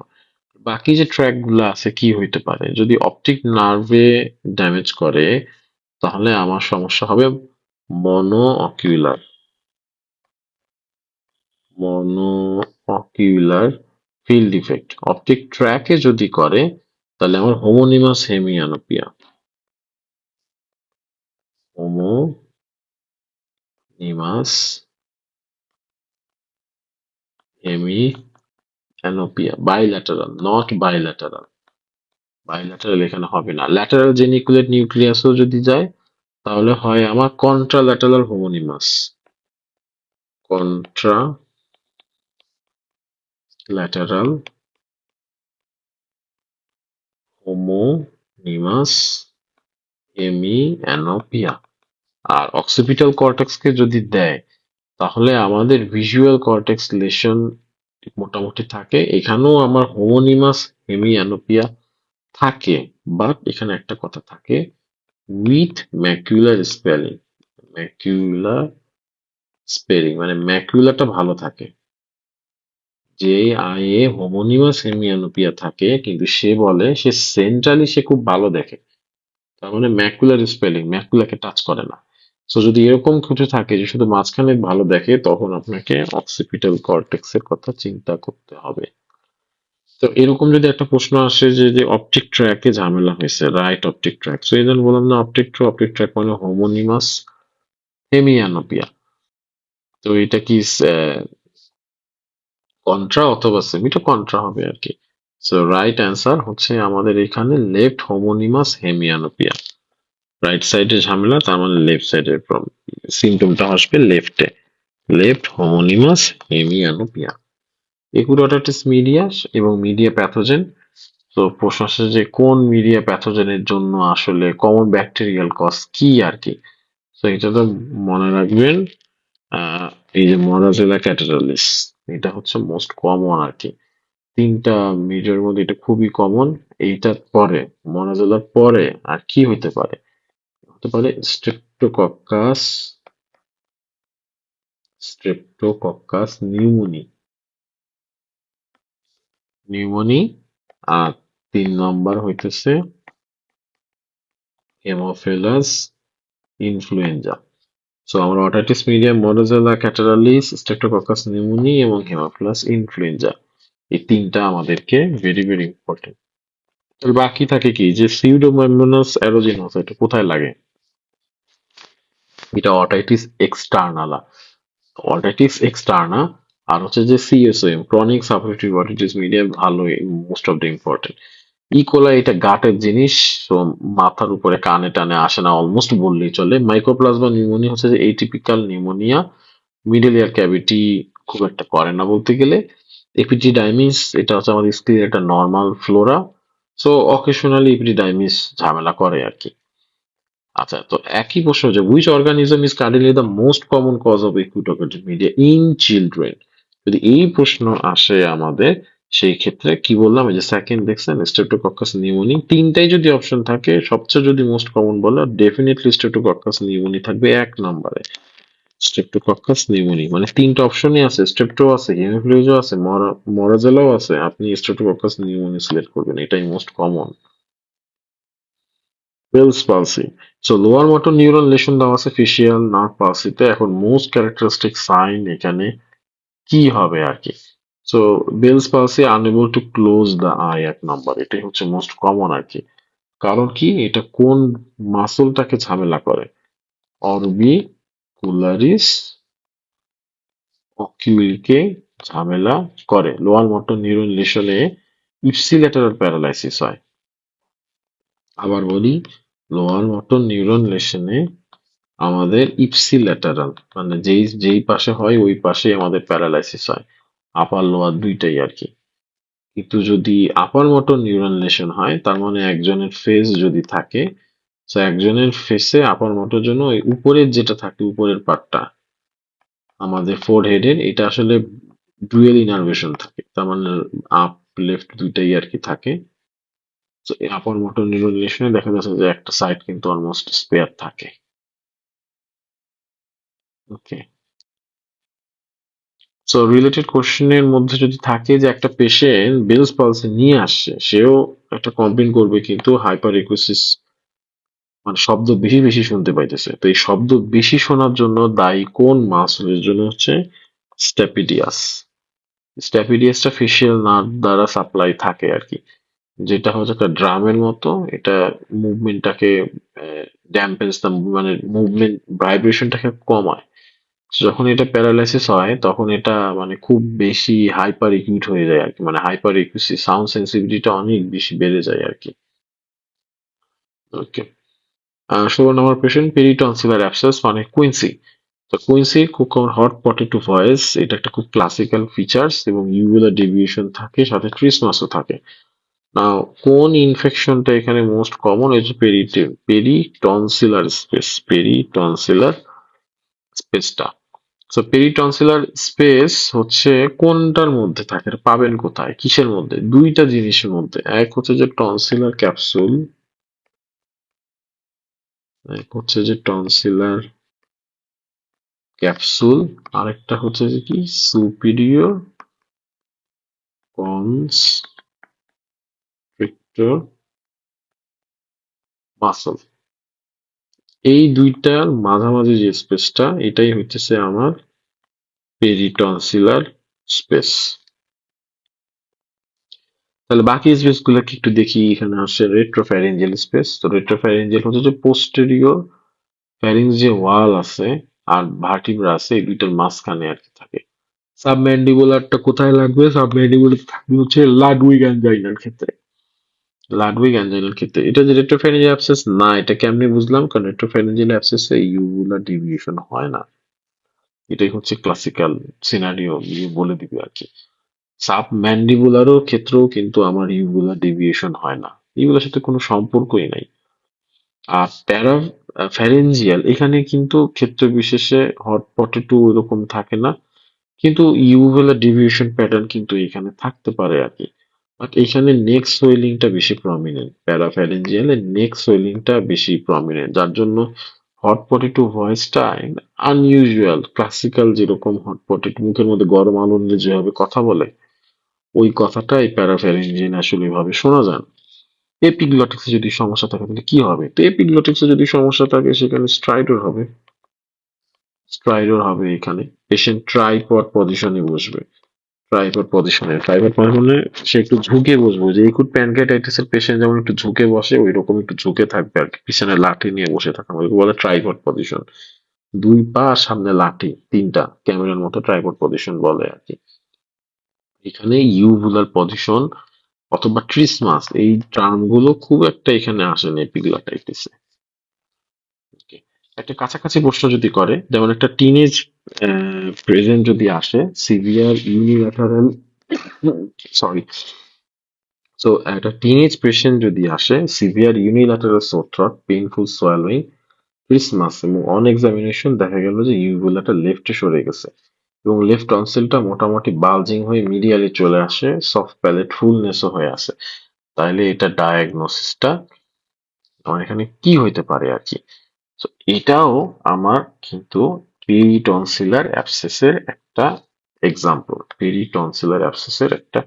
বাকি যে ট্র্যাক গুলো আছে কি হইতে পারে, যদি অপটিক নার্ভে ড্যামেজ করে তাহলে আমার সমস্যা হবে মনো অকিউলার, মনো অকিউলার ফিল্ড ডিফেক্ট। অপটিক ট্র্যাকে যদি করে তাহলে আমার হোমোনিমাস হেমিয়ানোপিয়া, হোমোনিমাস হেমিয়ানোপিয়া বাইল্যাটারাল, নট বাইল্যাটারাল। বাইল্যাটারাল এখানে হবে না। ল্যাটারাল জেনিকুলেট নিউক্লিয়াসও যদি যায় তাহলে হয় আমার কন্ট্রাল্যাটারাল হোমোনিমাস, কন্ট্রা ল্যাটারাল হোমোনিমাস হেমিঅ্যানোপিয়া। আর অক্সিপিটাল কর্টেক্সকে যদি দেয় তাহলে আমাদের ভিজুয়াল কর্টেক্স লেশন মোটামুটি থাকে, এখানেও আমার হোমোনিমাস হেমিঅ্যানোপিয়া থাকে। বাট এখানে একটা কথা থাকে, with macular spelling, macular spelling মানে ম্যাকুলাটা ভালো থাকে। যে আয়ে হোমোনিমাস হেমিঅ্যানোপিয়া থাকে কিন্তু সে বলে সে সেন্ট্রালি সে খুব ভালো দেখে, তার মানে ম্যাকুলার স্পেলিং ম্যাকুলাকে টাচ করে না। সো যদি এরকম কিছু থাকে যে শুধু মাঝখানে ভালো দেখে তখন আপনাকে অক্সিপিটাল কর্টেক্স এর কথা চিন্তা করতে হবে। তো এরকম যদি একটা প্রশ্ন আসে যে অপটিক ট্র্যাকে ঝামেলা হয়েছে, রাইট অপটিক ট্র্যাক, সো এই জন্য বললাম না অপটিক ট্র্যাক মানে হোমোনিমাস হেমিয়ানোপিয়া। তো এটা কি কন্ট্রা অথবা সেমি? এটা কন্ট্রা হবে আর কি। সো রাইট অ্যান্সার হচ্ছে আমাদের এখানে লেফট হোমোনিমাস হেমিয়ানোপিয়া। রাইট সাইডে ঝামেলা তার মানে লেফট সাইডের সিমটমটা আসবে লেফটে, লেফট হোমোনিমাস হেমিয়ানোপিয়া। একুডোটাটিস মিডিয়া এবং মিডিয়া প্যাথোজেন। তো প্রশ্ন আসছে যে কোন মিডিয়া প্যাথোজেনের জন্য আসলে কমন ব্যাকটেরিয়াল কজ কি আর কি। তো এটা তো মনে রাখবেন, আহ এই যে মরাজেলা ক্যাটারালিস, এটা হচ্ছে মোস্ট কমন আর কি। তিনটা মিডিয়ার মধ্যে এটা খুবই কমন। এইটার পরে মরাজেলার পরে আর কি হইতে পারে? হতে পারে স্ট্রেপ্টোকক্কাস, স্ট্রেপ্টোকক্কাস নিউমোনি, নিউমোনি। আর ৩ নম্বর হইতেছে হেমোফিলাস ইনফ্লুয়েঞ্জা। সো আমরা অটাইটিস মিডিয়া, মনোজেলা ক্যাটারালিস, স্ট্রেপ্টোকক্কাস নিউমোনি এবং হেমোফিলাস ইনফ্লুয়েঞ্জা, এই তিনটা আমাদেরকে ভেরি ভেরি ইম্পর্টেন্ট। বাকি থাকে কি যে সিউডোমোনাস অ্যারোজিনোস, এটা কোথায় লাগে? এটা অটাইটিস এক্সটার্নালা, অটাইটিস এক্সটার্না। আর হচ্ছে যে সিএসওএম ক্রনিক সাবরেক্টিভ অটাইটিস মিডিয়া, ভালো, most of the important. E. coli এটা গাটের জিনিস, তো মাথার উপরে কানে টানে আসে না অলমোস্ট বললেই চলে। মাইকোপ্লাজমা নিউমোনিয়া হচ্ছে যে atypical pneumonia, middle ear cavity খুব একটা করে না বলতে গেলে। এপিডিডাইমিস এটা হচ্ছে আমাদের স্কিনের একটা normal Flora, so occasionally epididymis ঝামেলা করে আর কি। আচ্ছা, তো একই প্রশ্ন যে which organism is currently the most common cause of acute oculomedia in children? যদি এই প্রশ্ন আসে আমাদের, সেই ক্ষেত্রে কি বললাম, এই যে সেকেন্ড দেখছেন স্ট্রেপ্টোকক্কাস নিউমোনি, তিনটাই যদি অপশন থাকে সবচেয়ে যদি মোস্ট কমন বলে ডেফিনেটলি স্ট্রেপ্টোকক্কাস নিউমোনি থাকবে ১ নম্বরে। স্ট্রেপ্টোকক্কাস নিউমোনি মানে তিনটা অপশনই আছে, স্ট্রেপ্টো আছে, হেমোফিলিজও আছে, মরাজেলাও আছে, আপনি স্ট্রেপ্টোকক্কাস নিউমোনি সিলেক্ট করবেন, এটাই most common. Bells palsy, so lower motor neuron lesson দেওয়া আছে ফেসিয়াল নার্ভ পালসিতে। এখন মোস্ট ক্যারেক্টারিস্টিক সাইন এখানে কি হবে আর কি? So bells palsy unable to close the I, ১ নম্বর, এটাই হচ্ছে মোস্ট কমন আর কি। কারণ কি এটা কোন মাসলটাকে ঝামেলা করে? অরবিকুলারিস অকিউলকে ঝামেলা করে। লোয়ার মোটর নিউরন লেশনে ইপসিল্যাটারাল প্যারালাইসিস হয়। আবার বলি, লোয়ার মোটর নিউরন লেশনে আমাদের ইপসিল্যাটারাল মানে যেই যেই পাশে হয় ওই পাশেই আমাদের প্যারালাইসিস হয়, আপার লোয়ার দুইটাই আর কি। কিন্তু যদি আপার মোটর নিউরন লেশন হয় তার মানে একজনের ফেস যদি থাকে, তো একজনের ফেসে আপার মোটর জন্য ওই উপরের যেটা থাকে উপরের পার্টটা আমাদের ফোরহেডের, এটা আসলে ডুয়েল ইনারভেশন থাকে, তার মানে আপ লেফট দুইটাই আর কি থাকে। তো এই আপার মোটর নিউরন রিলেশনে দেখা যাচ্ছে যে একটা সাইড কিন্তু অলমোস্ট স্পেয়ার থাকে। ওকে, সো রিলেটেড কোশ্চেনের মধ্যে যদি থাকে যে একটা পেশেন্ট বেলস পালসে নিয়ে আসছে, সেও একটা কমপ্লেন করবে কিন্তু হাইপার একুসিস, মানে শব্দ বেশি বেশি শুনতে পাইতেছে। তো এই শব্দ বেশি শোনার জন্য দায়ী কোন মাসলের জন্য হচ্ছে স্ট্যাপিডিয়াস। স্ট্যাপিডিয়াসটা ফেসিয়াল নার্ভ দ্বারা সাপ্লাই থাকে আর কি, যেটা হচ্ছে একটা ড্রামের মতো। এটা মুভমেন্টটাকে ড্যাম্পেন্স দ্য, মানে মুভমেন্ট ভাইব্রেশনটাকে কমায়। যখন এটা প্যারালাইসিস হয় তখন এটা মানে খুব বেশি হাইপার একিউট হয়ে যায় আর কি, মানে হাইপার একিউসি, সাউন্ড সেন্সিটিভিটিটা অনেক বেশি বেড়ে যায় আর কি। ওকে, 16 নম্বর পেশেন্ট পেরিটনসিলার অ্যাবসেস মানে কুইন্সি। তো কুইন্সি খুব হট পটেটো ভয়েস, এটা একটা খুব ক্লাসিক্যাল ফিচার্স এবং ইউভুলার ডেভিয়েশন থাকে, সাথে ক্রিসমাসও থাকে। নাও কোন ইনফেকশনটা এখানে মোস্ট কমন হচ্ছে পেরিটনসিলার স্পেস, পেরিটনসিলার স্পেসটা। সো পেরিটনসিলার স্পেস হচ্ছে কোনটার মধ্যে থাকে, এটা পাবেন কোথায়, কিসের মধ্যে? দুইটা জিনিসের মধ্যে। এক হচ্ছে যে টনসিলার ক্যাপসুল, এক হচ্ছে যে টনসিলার ক্যাপসুল, আরেকটা হচ্ছে যে কি সুপিরিয়র কনস্ট্রিক্টর মাসল। এই দুইটার মাঝামাঝি যে স্পেসটা, এটাই হচ্ছে আমার পেরিটনসিলার স্পেস। তাহলে বাকি স্পেস গুলোকে একটু দেখি। এখানে আসছে রেট্রোফ্যারিঞ্জিয়াল স্পেস। তো রেট্রোফ্যারিঞ্জিয়াল হচ্ছে যে পোস্টেরিয়র ফ্যারিংস, যে ওয়াল আছে আর ভার্টিব্রা আছে, এই দুইটার মাঝখানে আর কি থাকে। সাবম্যান্ডিবুলারটা কোথায় লাগবে? সাবম্যান্ডিবুলার থাকবে হচ্ছে লাডউইগ অ্যাঞ্জাইনার ক্ষেত্রে। লাডউইগ অ্যাঞ্জাইনার ক্ষেত্রে এটা যে রেট্রোফ্যারিঞ্জিয়াল অ্যাবসেস না, এটা কেমনে বুঝলাম? কারণ রেট্রোফ্যারিঞ্জিয়াল অ্যাবসেসে ইউভুলার ডেভিয়েশন হয় না। এটাই হচ্ছে ক্লাসিক্যাল সিনারিও বলে দিবে আর কি। সাবম্যান্ডিবুলারও ক্ষেত্রেও কিন্তু আমার ইউভুলার ডেভিয়েশন হয় না, এগুলোর সাথে কোনো সম্পর্কই নাই। আর প্যারা ফ্যারেঞ্জিয়াল এখানে কিন্তু ক্ষেত্র বিশেষে হট পটেটো এরকম থাকে না, কিন্তু ইউভুলার ডেভিয়েশন প্যাটার্ন কিন্তু এখানে থাকতে পারে আর কি। বাট এখানে নেক সোয়েলিংটা বেশি প্রমিনেন্ট, প্যারাফ্যারেঞ্জিয়ালে নেক সোয়েলিংটা বেশি প্রমিনেন্ট, যার জন্য হট পটেটো ভয়েসটা আনইউজুয়াল। ক্লাসিক্যাল যেরকম হট পটেটো মুখের মধ্যে গরম আলু নিয়ে যেভাবে কথা বলে, ওই কথাটা এই প্যারাফ্যারেঞ্জিয়াল আসলে এভাবে শোনা যায় না। এপিগ্লটিক্সে যদি সমস্যা থাকে তাহলে কি হবে? তো এপিগ্লটিক্সে যদি সমস্যা থাকে সেখানে স্ট্রাইডর হবে। স্ট্রাইডর হবে এখানে। পেশেন্ট ট্রাইপড পজিশনে বসবে। ট্রাইপড পজিশনে সে একটু ঝুঁকে বসবে, যে একুট প্যানক্রিয়াটাইটিস এর পেশেন্ট যেমন একটু ঝুঁকে বসে, ওই রকম একটু ঝুঁকে থাকবে আর কি, পিছনে লাঠি নিয়ে বসে থাকা, ওইকে বলে ট্রাইপড পজিশন। দুই পা আর সামনে লাঠি, তিনটা ক্যামেরার মতো ট্রাইপড পজিশন বলে আর কি। এখানে ইউভুলার পজিশন অথবা ট্রিসমাস এই টার্ম গুলো খুব একটা এখানে আসে না এপিগ্লটাইটিসে। ওকে, একটা কাছাকাছি প্রশ্ন যদি করে, যেমন একটা টিনেজ প্রেজেন্ট যদি আসে, সিভিয়ার ইউনিল্যাটারাল, সরি, সো একটা টিনেজ পেশেন্ট যদি আসে, সিভিয়ার ইউনিল্যাটারাল সোর থ্রট, পেইনফুল সোয়ালোইং, ক্রিসমাস, এবং অন এক্সামিনেশন দেখা গেল যে ইউভুলাটা লেফটে সরে গেছে এবং লেফট টনসিলটা মোটামুটি বালজিং হয়ে মিডিয়ালি চলে আসে, সফট প্যালেট ফুলনেসও হয়ে আসে, তাহলে এটা ডায়াগনোসিসটা আমার এখানে কি হইতে পারে আর কি। তো এটাও আমার কিন্তু পেরিটনসিলার অ্যাবসেসের একটা এক্সাম্পল, পেরিটনসিলার অ্যাবসেসের একটা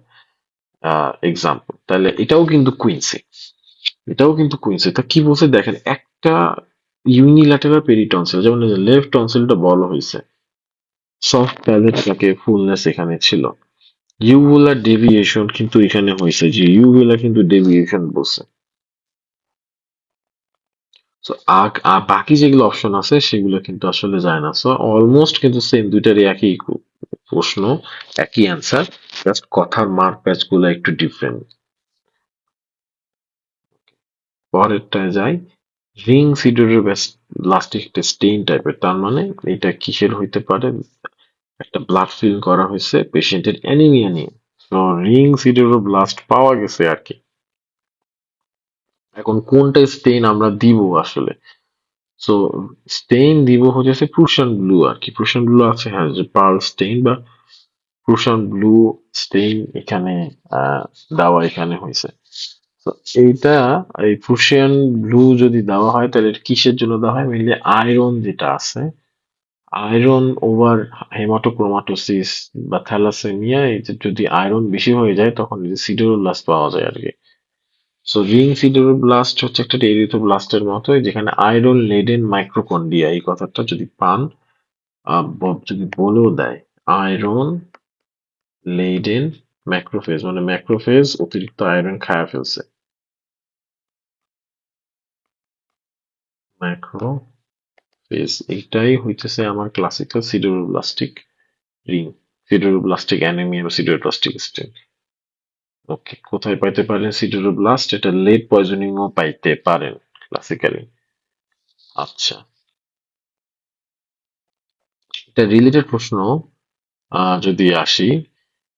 এক্সাম্পল। তাহলে এটাও কিন্তু কুইন্সি, এটাও কিন্তু কুইন্সি। তা কি বলছে দেখেন, একটা ইউনিল্যাটারাল পেরিটনসিল, যেমন লেফট টনসিলটা বড় হয়েছে, সফট প্যালেট থাকে, ফুলনেস এখানে ছিল, ইউভুলার ডেভিয়েশন কিন্তু এখানে হয়েছে, যে ইউভুলার কিন্তু ডেভিয়েশন বলছে। সো বাকি যেগুলো অপশন আছে সেগুলো কিন্তু আসলে যায় না। সো অলমোস্ট কিন্তু সেম, দুইটারই একই প্রশ্ন, একই অ্যান্সার, জাস্ট কথার মার্ক প্যাচ গুলো একটু ডিফারেন্ট। পরেরটায় যাই। রিং সিডরের লাস্টে একটা স্টেইন টাইপের, তার মানে এটা কিসের হইতে পারে? একটা ব্লাড ফিল্ম করা হয়েছে পেশেন্টের অ্যানিমিয়া নিয়ে। তো রিং সিডরের ব্লাস্ট পাওয়া গেছে আর কি। এখন কোনটা স্টেইন আমরা দিব আসলে? সো স্টেইন দিব হচ্ছে প্রুশান ব্লু আর কি। প্রুশান ব্লু আছে, হ্যাঁ, যে পার্ল স্টেইন বা প্রুশান ব্লু স্টেইন এখানে দেওয়া এখানে হয়েছে। তো এইটা এই প্রুশিয়ান ব্লু যদি দেওয়া হয় তাহলে এটা কিসের জন্য দেওয়া হয়? মেইনলি আয়রন যেটা আছে, আয়রন ওভার হেমাটোক্রোমাটোসিস বা থ্যালাসেমিয়া, এই যে যদি আয়রন বেশি হয়ে যায় তখন এই যে সিডেরোব্লাস্ট পাওয়া যায় আর কি। সো রিং সিডেরোব্লাস্ট হচ্ছে একটা এরিথ্রোব্লাস্টের মতোই, যেখানে আয়রন লেডেন মাইক্রোকন্ডিয়া এই কথাটা যদি পান, যদি বলেও দেয় আয়রন লেডেন ম্যাক্রোফেজ, মানে ম্যাক্রোফেজ অতিরিক্ত আয়রন খায়া ফেলছে, ম্যাক্রোফেজ, এইটাই হইতেছে আমার ক্লাসিক্যাল সিডেরোব্লাস্টিক রিং, সিডেরোব্লাস্টিক অ্যানিমিয়া বা সিডেরোব্লাস্টিক স্টেন। ওকে, কোথায় পাইতে পারেন সিডেরোব্লাস্ট? এটা লেড পয়জনিং ও পাইতে পারেন ক্লাসিক্যালি। আচ্ছা, এটা রিলেটেড প্রশ্ন। যদি আসি,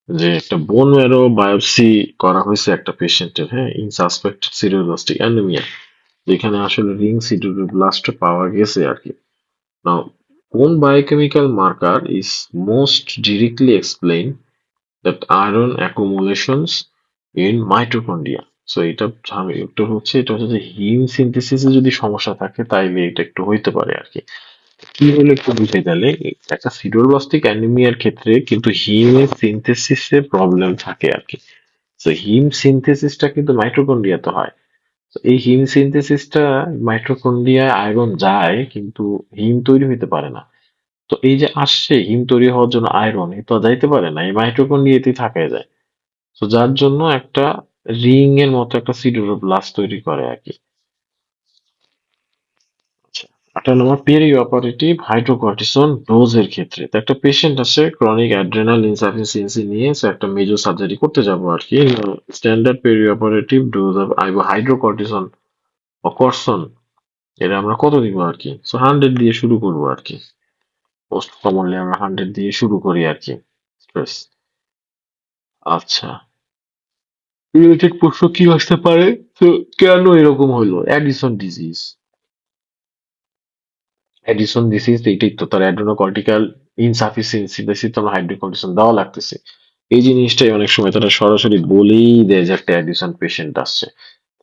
যে একটা বোন ম্যারো বায়োপসি করা হয়েছে একটা পেশেন্টের, হ্যাঁ, ইন সাসপেক্টেড সিডেরোব্লাস্টিক অ্যানিমিয়া, যেখানে আসলে রিং সিডেরোব্লাস্ট পাওয়া গেছে আর কি। নাও, কোন biochemical marker is most directly explain that iron accumulations in mitochondria? So এটা হচ্ছে যে হিম সিনথেসিসে যদি সমস্যা থাকে তাইলে এটা একটু হইতে পারে আর কি। কি হলো একটু বুঝে গেলে, একটা সিডোরব্লাস্টিক অ্যানিমিয়ার ক্ষেত্রে কিন্তু হিমের সিনথেসিসে প্রবলেম থাকে আর কি। তো হিম সিনথেসিসটা কিন্তু মাইটোকন্ড্রিয়াতে হয়। তো এই হিম সিনথেসিসটা, মাইটোকন্ড্রিয়ায় আয়রন যায় কিন্তু হিম তৈরি হইতে পারে না। তো এই যে আসছে হিম তৈরি হওয়ার জন্য আয়রন, এ তো যাইতে পারে না, এই মাইটোকন্ড্রিয়াতেই থাকে যায়। তো যার জন্য একটা রিং এর মতো একটা সিডোরোব্লাস্ট তৈরি করে আর কি। আচ্ছা, 8 নম্বর, পেরি অপারেটিভ হাইড্রোকর্টিসন ডোজের ক্ষেত্রে, তো একটা পেশেন্ট আছে ক্রনিক অ্যাড্রেনাল ইনসাফিসিয়েন্সি নিয়ে, সো একটা মেজর সার্জারি করতে যাব আর কি। Standard peri operative dose of hydrocortisone বা কর্সন, এটা আমরা কত দিব আর কি? সো 100 দিয়ে শুরু করবো আর কি। মোস্ট কমনলি আমরা 100 দিয়ে শুরু করি আর কি। স্ট্রেস। আচ্ছা, রিলেটেড প্রশ্ন কি আসতে পারে? তো কেন এরকম হলো? অ্যাডিসন ডিজিজ, এডিসন ডিসিজ এইটাই তো, তার অ্যাড্রেনোকর্টিক্যাল ইনসাফিসিয়েন্সি বেশি, তো হাইড্রোকর্টিসন দেওয়া লাগতেছে। এই জিনিসটাই অনেক সময় তারা সরাসরি বলেই দেয় যে একটা অ্যাডিসন পেশেন্ট আসছে,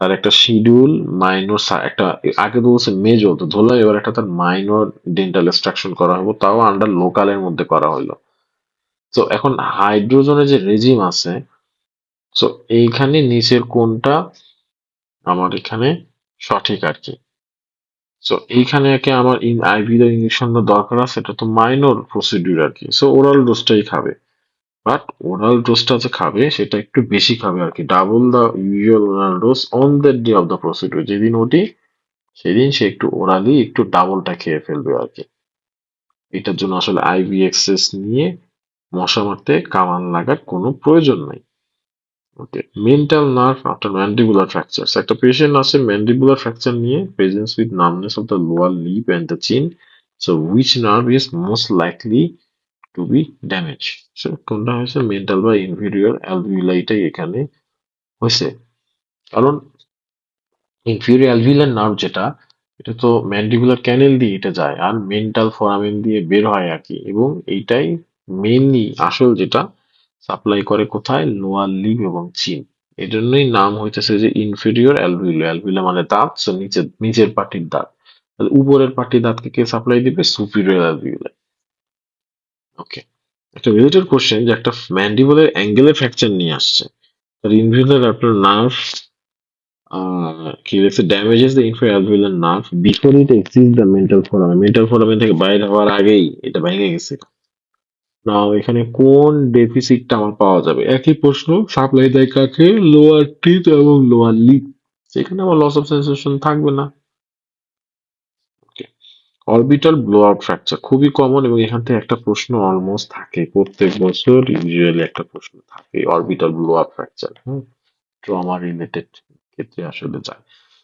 তার একটা শিডিউল মাইনর, একটা আগে তো বলছে মেজর, তো ধরলাম এবার একটা তার মাইনর ডেন্টাল এক্সট্রাকশন করা হলো, তাও আন্ডার লোকালের মধ্যে করা হলো। তো এখন হাইড্রোজনের যে রেজিম আছে, তো এইখানে নিচের কোনটা আমার এখানে সঠিক আর কি? সো এইখানে একে আমার আইভি ইঞ্জেকশন দরকার আছে, এটা তো মাইনর প্রসিডিউর আর কি। সো ওরাল ডোজটাই খাবে, বাট ওরাল ডোজটা যে খাবে সেটা একটু বেশি খাবে আর কি, double the usual oral dose on the day of the procedure, যেদিন ওটি সেদিন সে একটু ওরালি একটু ডাবলটা খেয়ে ফেলবে আর কি। এটার জন্য আসলে আইভি এক্সেস নিয়ে মশা মারতে কামান লাগার কোনো প্রয়োজন নাই। Okay, mental nerve after mandibular fracture, একটা পেশেন্ট আছে ম্যান্ডিবুলার ফ্র্যাকচার নিয়ে, presence with numbness of the lower lip and the chin, so which nerve is most likely to be damage? So কোনটা হয়েছে? মেন্টাল বা ইনফেরিয়র অ্যালভিউলাইটাই এখানে হয়েছে। কারণ inferior alveolar nerve যেটা, এটা তো ম্যান্ডিবুলার ক্যানেল দিয়ে এটা যায় আর মেন্টাল ফোরামেন দিয়ে বের হয় আর কি, এবং এইটাই মেইনলি আসল যেটা সাপ্লাই করে কোথায়? লোয়ার লিপ এবং চিন। এজন্যই নাম হইতেছে যে ইনফেরিয়র অ্যালভিউলা, অ্যালভিউলা মানে দাঁত, সো নিচের পাটির দাঁত। তাহলে উপরের পাটির দাঁতকে কে সাপ্লাই দিবে? সুপিরিয়র অ্যালভিউলা। ওকে, একটা রিলেটেড কোশ্চেন, যে একটা ম্যান্ডিবলের অ্যাঙ্গেলের ফ্র্যাকচার নিয়ে আসছে, তার ইনফেরিয়র আপনার নার্ভ কি লেখছে? Damages the inferior alveolar nerve before it exist the mental foramen, mental foramen থেকে বাইরে হওয়ার আগেই এটা ভেঙে গেছে। নাও এখানে কোন ডেফিসিটটা আমার পাওয়া যাবে? একই প্রশ্ন, সাপ্লাই দেয় কাকে? লোয়ার টিথ এবং লোয়ার লিপ, সেখানে আমার লস অফ সেন্সেশন থাকবে না। ওকে, অরবিটাল ব্লো আউট ফ্র্যাকচার খুবই কমন, এবং এখান থেকে একটা প্রশ্ন অলমোস্ট থাকে প্রত্যেক বছর, ইউজুয়ালি একটা প্রশ্ন থাকে orbital blow out fracture. Trauma related ক্ষেত্রে আসলে যায়।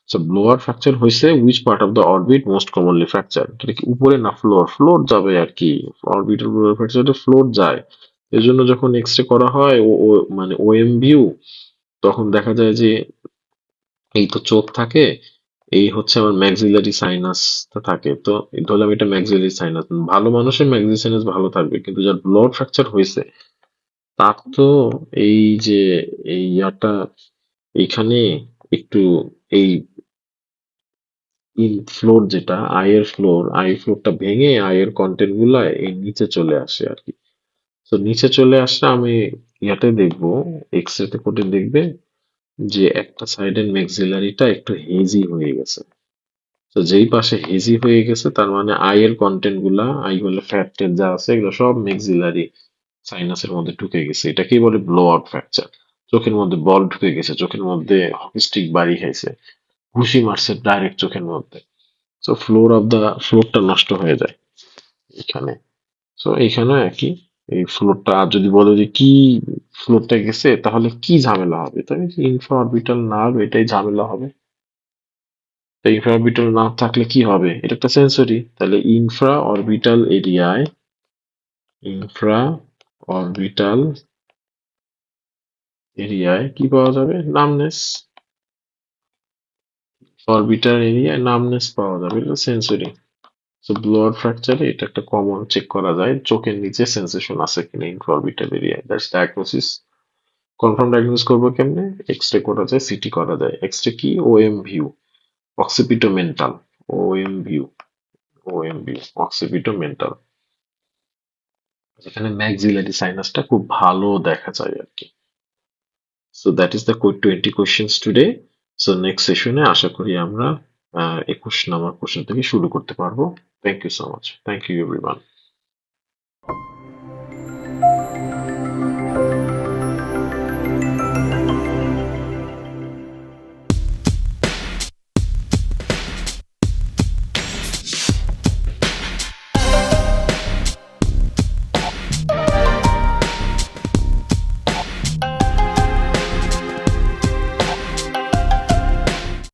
সো ব্লোয়ার ফ্র্যাকচার হয়েছে which part of the orbit most commonly fracture? এটা কি উপরে না ফ্লোর? ফ্লোর যাবে আর কি, অরবিটাল ব্লোয়ার ফ্র্যাকচারে ফ্লোর যায়। এর জন্য যখন এক্স-রে করা হয় মানে ওএম ভিউ, তখন দেখা যায় যে এই তো চোখ থাকে, এই হচ্ছে আমার ম্যাক্সিলারি সাইনাস থাকে, তো ধরলাম এটা ম্যাক্সিলারি সাইনাস, ভালো মানুষের ম্যাক্সিলারি সাইনাস ভালো থাকবে, কিন্তু যার ব্লোয়ার ফ্র্যাকচার হয়েছে তার তো এই যে এই ইয়াটা এইখানে একটু এই ফ্লোর যেটা আই ফ্লোরটা ভেঙে আয়ের কন্টেন্ট গুলা এই নিচে চলে আসে আর কি। তো নিচে চলে আসলে আমি ইয়াতে দেখবো, এক্স রে তে করে দেখবে যে একটা সাইডের ম্যাক্সিলারিটা একটু হেজি হয়ে গেছে। তো যেই পাশে হেজি হয়ে গেছে তার মানে আয়ের কন্টেন্ট গুলা, আই বলে ফ্যাট ট্যাট যা আছে এগুলো সব ম্যাক্সিলারি সাইনাসের মধ্যে ঢুকে গেছে। এটাকেই বলে ব্লো আউট ফ্র্যাকচার। চোখের মধ্যে বল ঢুকে গেছে, চোখের মধ্যে হকি স্টিক বাড়ি খাইছে, ঘুষি মারছে ডাইরেক্ট চোখের মধ্যে। সো ফ্লোরটা নষ্ট হয়ে যায় এখানে। সো এইখানে একই, এই ফ্লোরটা আর যদি বলো যে কি ফ্লোরটা গেছে তাহলে কি ঝামেলা হবে, তাই ইনফ্রা অরবিটাল নার্ভ, এটাই ঝামেলা হবে। ইনফ্রা অরবিটাল নার্ভ থাকলে কি হবে, এটা একটা সেন্সরি, তাহলে ইনফ্রা অরবিটাল এরিয়ায় কি পাওয়া যাবে, নামনেস। অরবিটাল এরিয়ায় নামনেস পাওয়া যাবে, এটা সেন্সরি। সো ব্লোয়ার ফ্র্যাকচারে এটা একটা কমন চেক করা যায়, চোখের নিচে সেন্সেশন আছে কিনা ইনফ্রাঅরবিটাল এরিয়ায়, দ্যাটস ডায়াগনোসিস। কনফার্ম ডায়াগনোস করবো কেমনে, এক্সরে করা যায়, সিটি করা যায়। এক্সরে কি, ওএম ভিউ, অক্সিপিটোমেন্টাল, ওএম ভিউ, অক্সিপিটোমেন্টাল, যেখানে ম্যাক্সিলারি সাইনাসটা খুব ভালো দেখা যায় আর কি। So that is the 20 questions today. So next সেশনে আশা করি আমরা 21 নম্বর কোশ্চেন থেকে শুরু করতে পারবো। Thank you so much, thank you everyone.